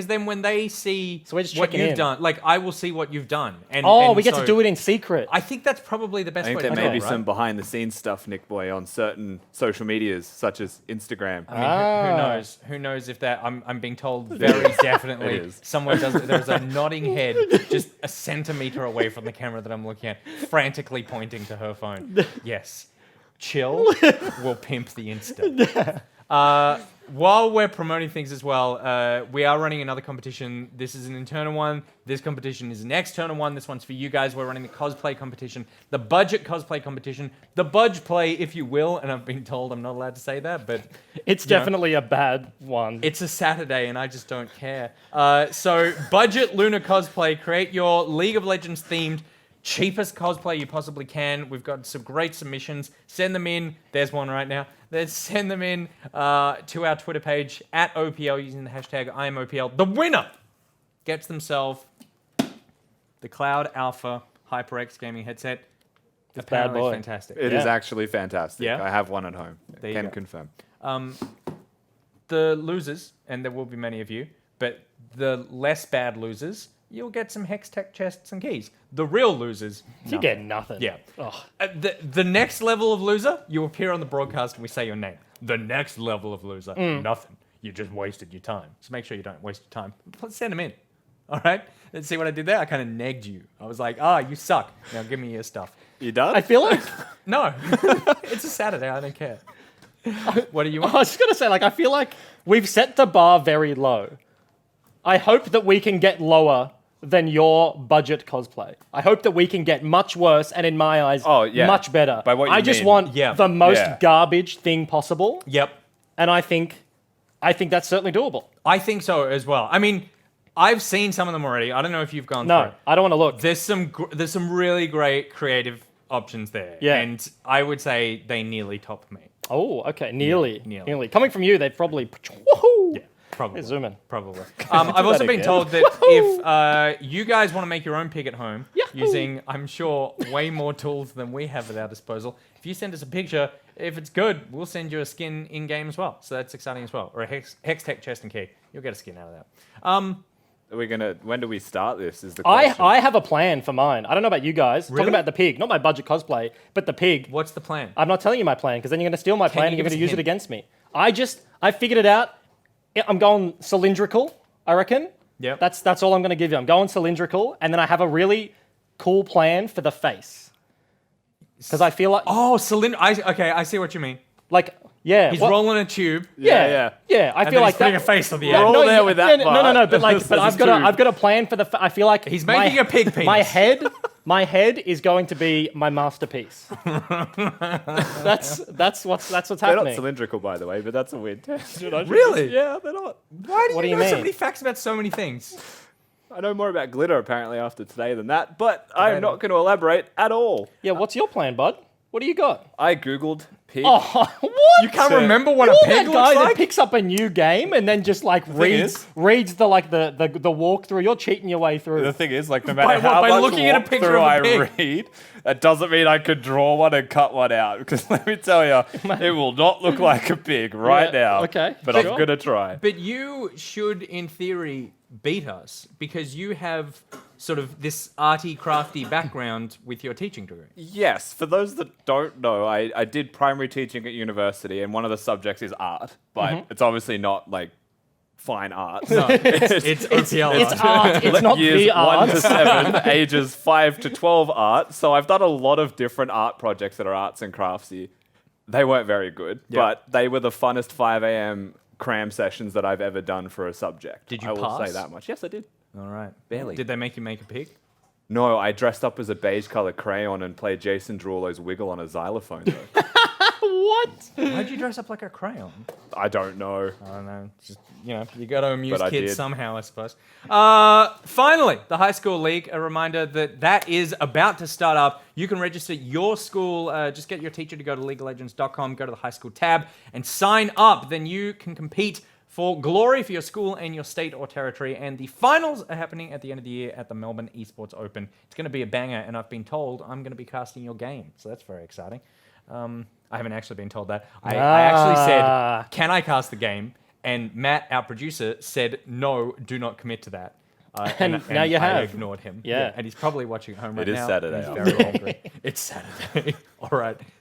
then when they see So we're just what checking you've in. done, like I will see what you've done. And We get to do it in secret. I think that's probably the I best think way there to may do be it, right? some behind the scenes stuff, Nick Boy, on certain social medias such as Instagram. I mean, who knows? Who knows if that? I'm being told very definitely It is. somewhere there's a nodding head just a centimeter away from the camera that I'm looking at, frantically pointing to her phone. Yes, chill. We'll pimp the Insta. While we're promoting things as well, we are running another competition. This is an internal one. This competition is an external one. This one's for you guys. We're running the cosplay competition, the budget cosplay competition, the budge play, if you will. And I've been told I'm not allowed to say that, but It's you know, definitely a bad one. it's a Saturday and I just don't care. So budget Lunar cosplay, create your League of Legends themed cheapest cosplay you possibly can. We've got some great submissions. Send them in. There's one right now. Let's send them in to our Twitter page at OPL using the hashtag IamOPL. The winner gets themselves the Cloud Alpha HyperX gaming headset. This bad Apparently boy. fantastic. It is Yeah. actually fantastic. Yeah? I have one at home. There you Can go. confirm. The losers, and there will be many of you, but the less bad losers, you'll get some Hex Tech chests and keys. The real losers, You nothing. get nothing. Yeah. Ugh. The next level of loser, you appear on the broadcast and we say your name. The next level of loser, nothing. You just wasted your time. So make sure you don't waste your time. Let's send them in. All right? Let's see what I did there. I kind of negged you. I was like, you suck. Now give me your stuff. You done? I feel like No. It's a Saturday. I don't care. What do you I want? was just gonna say, like, I feel like we've set the bar very low. I hope that we can get lower than your budget cosplay. I hope that we can get much worse and, in my eyes, much better. By what you I just mean. want Yeah. the most Yeah. garbage thing possible, Yep. and I think that's certainly doable. I think so as well. I mean, I've seen some of them already. I don't know if you've gone No, through. I don't want to look. There's some really great creative options there. Yeah. And I would say they nearly top me. Oh, okay, nearly. nearly. Coming from you, they'd probably. Woohoo! Yeah. Probably. Zoom in. Probably. I've also been again. told that if you guys want to make your own pig at home Yahoo! using, I'm sure, way more tools than we have at our disposal, if you send us a picture, if it's good, we'll send you a skin in-game as well. So that's exciting as well. Or a Hex Tech chest and key. You'll get a skin out of that. Are we gonna? When do we start this? Is the question. I have a plan for mine. I don't know about you guys. Really? Talking about the pig, not my budget cosplay, but the pig. What's the plan? I'm not telling you my plan because then you're going to steal my plan you and you're give going us to a use it hint? against me. I figured it out. I'm going cylindrical, I reckon. Yep. That's all I'm going to give you. I'm going cylindrical, and then I have a really cool plan for the face. Because I feel like, Oh, cylinder. Okay, I see what you mean. yeah. He's what- rolling a tube. Yeah. I And feel then like he's putting that. a face on the Yeah, end. Roll there with that no, part. but As I've a got tube. I've got a plan for the. I feel like He's making a pig penis. My head is going to be my masterpiece. that's what's They're not happening. cylindrical, by the way, but that's a weird test. Really? Yeah, they're not. Why do What do you you know so mean? many facts about so many things? I know more about glitter apparently after today than that, but I'm not going to elaborate at all. Yeah, what's your plan, bud? What do you got? I googled pig. Oh, what? You can't remember what a You're pig that guy looks that like? picks up a new game and then just like reads the walkthrough. You're cheating your way through. The thing is, like, no By matter what? how By much looking at a picture walkthrough of a I pig? read, that doesn't mean I could draw one and cut one out. Because let me tell you, it will not look like a pig right Yeah, now. okay, But sure. I'm going to try. But you should, in theory, beat us because you have sort of this arty, crafty background with your teaching degree. Yes, for those that don't know, I did primary teaching at university, and one of the subjects is art, but it's obviously not like fine art. No, it's OPL. It's art. It's not Years the 1 art. to 7, ages 5 to 12 art. So I've done a lot of different art projects that are arts and craftsy. They weren't very good, but they were the funnest 5 a.m. cram sessions that I've ever done for a subject. Did you I will pass? say that much. Yes, I did. All right. Barely. Did they make you make a pig? No, I dressed up as a beige color crayon and played Jason Derulo's Wiggle on a xylophone, though. What? Why'd you dress up like a crayon? I don't know. I don't know. Just, you got to amuse But I kids did. somehow, I suppose. Finally, the High School League. A reminder that is about to start up. You can register your school. Just get your teacher to go to LeagueOfLegends.com, go to the High School tab, and sign up. Then you can compete for glory for your school and your state or territory. And the finals are happening at the end of the year at the Melbourne Esports Open. It's going to be a banger, and I've been told I'm going to be casting your game. So that's very exciting. I haven't actually been told that. I actually said, can I cast the game? And Matt, our producer, said, no, do not commit to that. And now you I have. ignored him. Yeah. And he's probably watching at home right is now. Saturday He's after very angry. It's Saturday. All right.